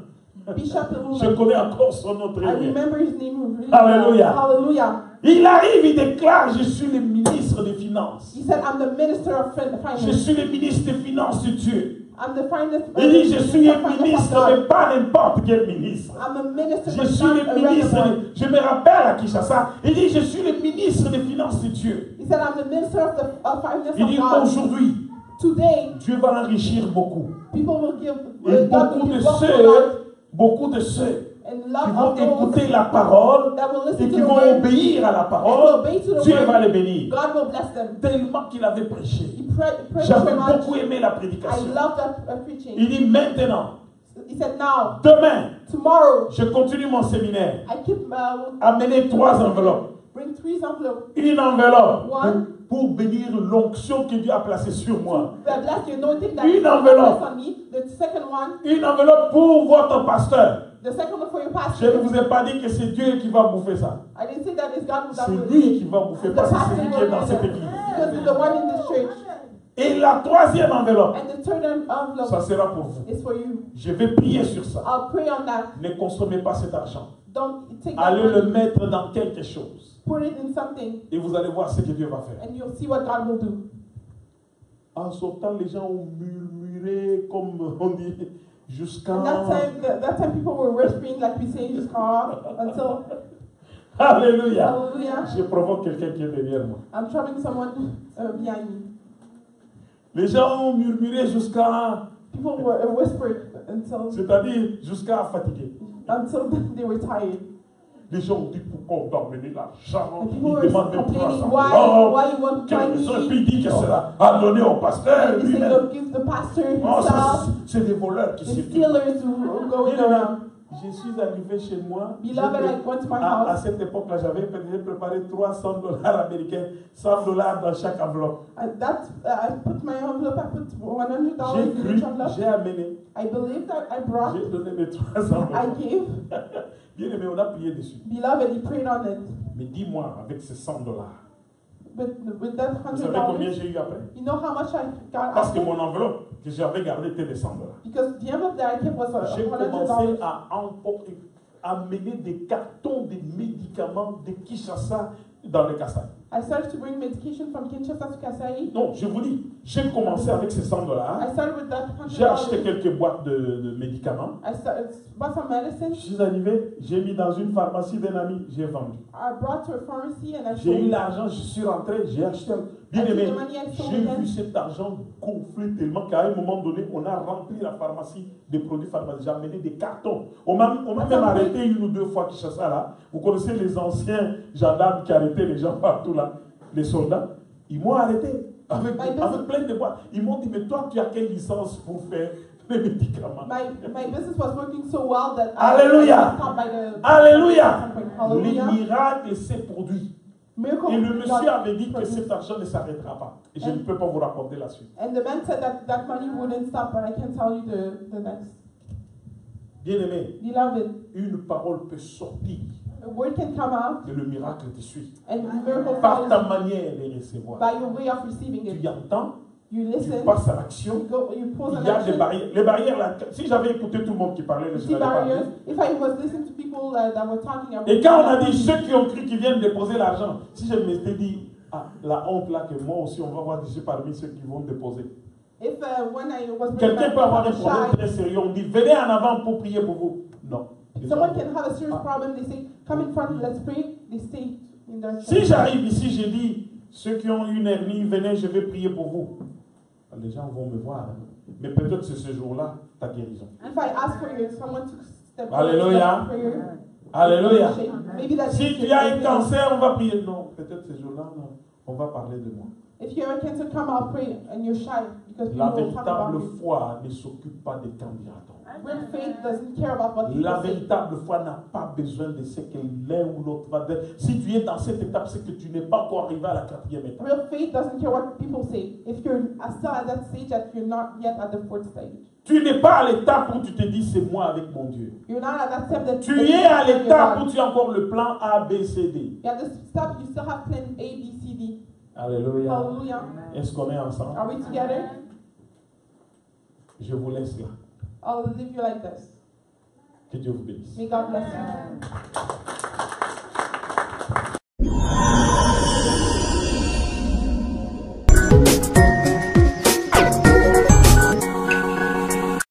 Speaker 2: Bishop
Speaker 1: Je
Speaker 2: Eluna.
Speaker 1: connais encore son nom très
Speaker 2: I
Speaker 1: bien.
Speaker 2: remember his name really
Speaker 1: Hallelujah.
Speaker 2: well. Hallelujah.
Speaker 1: Il arrive, il déclare, je suis le ministre des Finances.
Speaker 2: He said, I'm the minister of finance.
Speaker 1: Je suis le ministre des Finances de Dieu.
Speaker 2: I'm the finance.
Speaker 1: Il dit, je suis un
Speaker 2: of
Speaker 1: ministre,
Speaker 2: God.
Speaker 1: mais pas n'importe quel ministre.
Speaker 2: I'm a minister,
Speaker 1: Je
Speaker 2: but
Speaker 1: suis
Speaker 2: not
Speaker 1: le
Speaker 2: a
Speaker 1: ministre,
Speaker 2: random one.
Speaker 1: je me rappelle à Kinshasa, il dit, je suis le ministre des Finances de Dieu.
Speaker 2: He said, I'm the minister of the finance
Speaker 1: Il dit,
Speaker 2: of God.
Speaker 1: aujourd'hui,
Speaker 2: Today,
Speaker 1: Dieu va enrichir beaucoup.
Speaker 2: people will give,
Speaker 1: Et
Speaker 2: God
Speaker 1: beaucoup
Speaker 2: will
Speaker 1: de
Speaker 2: give wealth to
Speaker 1: ceux,
Speaker 2: God,
Speaker 1: beaucoup de ceux
Speaker 2: and
Speaker 1: qui
Speaker 2: love
Speaker 1: vont
Speaker 2: of those
Speaker 1: écouter la parole
Speaker 2: that will
Speaker 1: et
Speaker 2: listen
Speaker 1: qui
Speaker 2: to the
Speaker 1: vont
Speaker 2: word,
Speaker 1: obéir à la
Speaker 2: and will
Speaker 1: parole,
Speaker 2: obey to the
Speaker 1: Dieu
Speaker 2: word.
Speaker 1: va les bénir.
Speaker 2: God will bless them.
Speaker 1: Tellement qu'il avait prêché.
Speaker 2: He prayed
Speaker 1: J'avais
Speaker 2: so much.
Speaker 1: beaucoup aimé la
Speaker 2: I
Speaker 1: prédication.
Speaker 2: love that preaching.
Speaker 1: Il dit maintenant,
Speaker 2: He said, now,
Speaker 1: demain,
Speaker 2: tomorrow,
Speaker 1: je continue mon séminaire.
Speaker 2: I keep
Speaker 1: Amenez 3 enveloppes.
Speaker 2: bring 3 envelopes.
Speaker 1: Une enveloppe
Speaker 2: One.
Speaker 1: pour bénir l'onction que Dieu a placée sur moi.
Speaker 2: Bless the anointing that
Speaker 1: Une
Speaker 2: God
Speaker 1: enveloppe.
Speaker 2: placed on me. The second one,
Speaker 1: Une enveloppe pour votre pasteur.
Speaker 2: the second one for your
Speaker 1: Je ne
Speaker 2: pastor.
Speaker 1: vous ai pas dit que c'est Dieu qui va bouffer ça.
Speaker 2: I didn't say that it's God that
Speaker 1: C'est
Speaker 2: will
Speaker 1: lui qui va bouffer
Speaker 2: The
Speaker 1: parce que
Speaker 2: pastor
Speaker 1: c'est lui qui
Speaker 2: will
Speaker 1: est dans
Speaker 2: do
Speaker 1: cette
Speaker 2: that.
Speaker 1: église.
Speaker 2: Because it's the one in this church.
Speaker 1: Et la troisième enveloppe,
Speaker 2: And the third envelope
Speaker 1: ça sera pour vous.
Speaker 2: is for you.
Speaker 1: Je vais prier sur ça.
Speaker 2: I'll pray on that.
Speaker 1: Ne consommez pas cet argent.
Speaker 2: Don't take that
Speaker 1: Allez le
Speaker 2: money.
Speaker 1: mettre dans quelque chose.
Speaker 2: Put it in something,
Speaker 1: Et vous allez voir ce que Dieu va faire.
Speaker 2: and you'll see what God will do.
Speaker 1: En sortant, les gens ont murmuré, comme on dit, jusqu'à...
Speaker 2: And that time people were whispering like we say just until
Speaker 1: Alléluia.
Speaker 2: hallelujah.
Speaker 1: Je provoque quelqu'un qui est derrière moi.
Speaker 2: I'm troubling someone behind me.
Speaker 1: Les gens ont murmuré jusqu'à...
Speaker 2: People were whispered until
Speaker 1: C'est-à-dire jusqu'à fatiguer.
Speaker 2: they were tired.
Speaker 1: Les gens ont dit pourquoi on doit amener l'argent.
Speaker 2: And people
Speaker 1: Ils
Speaker 2: were
Speaker 1: demandent même
Speaker 2: complaining
Speaker 1: 300
Speaker 2: why
Speaker 1: $.
Speaker 2: you want
Speaker 1: Quelle raison? Et puis il
Speaker 2: money.
Speaker 1: dit que cela a donné au pasteur
Speaker 2: And they say
Speaker 1: lui-même.
Speaker 2: they'll give the pastor
Speaker 1: Oh, ça,
Speaker 2: himself,
Speaker 1: c'est des voleurs qui
Speaker 2: the
Speaker 1: circulent.
Speaker 2: stealers who go around.
Speaker 1: Je suis arrivé chez moi.
Speaker 2: Beloved, I went to my
Speaker 1: À
Speaker 2: house.
Speaker 1: cette époque-là, j'avais préparé $300 américains, $100 dans chaque enveloppe.
Speaker 2: I put my envelope, I put $100
Speaker 1: J'ai
Speaker 2: in
Speaker 1: cru,
Speaker 2: each envelope.
Speaker 1: j'ai amené,
Speaker 2: I believe that I brought,
Speaker 1: j'ai donné mes 300
Speaker 2: I gave.
Speaker 1: Bien aimé, on a prié dessus.
Speaker 2: Beloved, he prayed on it.
Speaker 1: Mais dis-moi, avec ces $100,
Speaker 2: with that
Speaker 1: Vous savez combien
Speaker 2: $100,
Speaker 1: j'ai eu après?
Speaker 2: you know how much I got
Speaker 1: Parce que
Speaker 2: after?
Speaker 1: mon enveloppe que j'avais gardée était de $100.
Speaker 2: Because the envelope that I kept was
Speaker 1: J'ai commencé
Speaker 2: $100.
Speaker 1: à emporter, à mener des cartons de médicaments de Kinshasa dans les Kassai.
Speaker 2: I started to bring medication from Kinshasa to Kasai.
Speaker 1: Non, je vous dis, j'ai commencé avec ces $100.
Speaker 2: I started with that
Speaker 1: J'ai acheté
Speaker 2: $100.
Speaker 1: quelques boîtes de médicaments.
Speaker 2: I bought some medicine.
Speaker 1: Je suis arrivé, j'ai mis dans une pharmacie d'un ami, j'ai vendu.
Speaker 2: I brought to a pharmacy and I
Speaker 1: J'ai eu
Speaker 2: sold.
Speaker 1: l'argent, je suis rentré, j'ai acheté. Bien aimé, j'ai vu cet argent gonfler tellement qu'à un moment donné, on a rempli la pharmacie des produits pharmaceutiques. J'ai amené des cartons. On m'a même arrêté une ou deux fois Kinshasa là. Vous connaissez les anciens gendarmes qui arrêtaient les gens partout là, les soldats. Ils m'ont arrêté avec plein de boîtes. Ils m'ont dit, mais toi, tu as quelle licence pour faire les médicaments?
Speaker 2: My business was working so well that
Speaker 1: Alléluia.
Speaker 2: I was stopped by the
Speaker 1: Alléluia.
Speaker 2: Hallelujah.
Speaker 1: Les miracles s'est produit.
Speaker 2: Miracle
Speaker 1: Et le monsieur avait dit que
Speaker 2: produced.
Speaker 1: cet argent ne s'arrêtera pas. Et je ne peux pas vous raconter la suite.
Speaker 2: And the man said that money wouldn't stop, but I can't tell you the next.
Speaker 1: Bien-aimé,
Speaker 2: Beloved,
Speaker 1: une parole peut sortir
Speaker 2: a word can come out
Speaker 1: et le miracle te suit.
Speaker 2: and miracle
Speaker 1: Par ta
Speaker 2: follows
Speaker 1: manière de recevoir.
Speaker 2: by your way of receiving
Speaker 1: Tu
Speaker 2: it.
Speaker 1: y entends,
Speaker 2: You
Speaker 1: tu
Speaker 2: listen,
Speaker 1: passes à l'action.
Speaker 2: you pose an
Speaker 1: Il y a des
Speaker 2: action.
Speaker 1: barrières. Les barrières, là, si j'avais écouté tout le monde qui parlait, je
Speaker 2: See
Speaker 1: n'allais pas
Speaker 2: barriers.
Speaker 1: dire.
Speaker 2: If I was listening to people that were talking about
Speaker 1: Et quand on a dit ceux qui ont cru qu'ils viennent déposer l'argent, si je m'étais dit, ah, la honte là, que moi aussi on va voir je suis parmi ceux qui vont déposer.
Speaker 2: if when I was
Speaker 1: Quelqu'un peut avoir un
Speaker 2: shy,
Speaker 1: problème très sérieux, on dit venez en avant pour prier pour vous. Non. Les
Speaker 2: someone
Speaker 1: gens-
Speaker 2: can have a serious problem. They say, "Come in front, let's pray." They stay in their
Speaker 1: Si
Speaker 2: chair.
Speaker 1: j'arrive ici, je dis ceux qui ont une hernie, venez, je vais prier pour vous. Les gens vont me voir. Hein. Mais peut-être c'est ce jour-là ta guérison.
Speaker 2: If I ask for someone to step
Speaker 1: Alléluia.
Speaker 2: forward to prayer,
Speaker 1: Alléluia.
Speaker 2: maybe that
Speaker 1: Si tu as un cancer, on va prier. Non, peut-être ce jour-là, non. On va parler de moi.
Speaker 2: If you have a cancer, come out pray, and you're shy because
Speaker 1: La
Speaker 2: people will talk
Speaker 1: véritable
Speaker 2: about you.
Speaker 1: foi ne s'occupe pas des candidats.
Speaker 2: Real faith doesn't care about what
Speaker 1: La
Speaker 2: people say.
Speaker 1: véritable foi n'a pas besoin de ce que l'un ou l'autre va dire. Si tu es dans cette étape, c'est que tu n'es pas encore arrivé à la 4e étape.
Speaker 2: Real faith doesn't care what people say. If you're still at that stage, that you're not yet at the 4th stage.
Speaker 1: Tu n'es pas à l'étape où tu te dis c'est moi avec mon Dieu.
Speaker 2: You're not at that step that
Speaker 1: Tu es à l'étape où tu as encore le plan A, B, C, D.
Speaker 2: You're at this step, you still have plan A, B, C, D.
Speaker 1: Alléluia.
Speaker 2: Hallelujah.
Speaker 1: Est-ce qu'on est ensemble?
Speaker 2: Are we together?
Speaker 1: Je vous laisse là.
Speaker 2: I'll leave you like this.
Speaker 1: Que Dieu vous bénisse.
Speaker 2: May God bless you.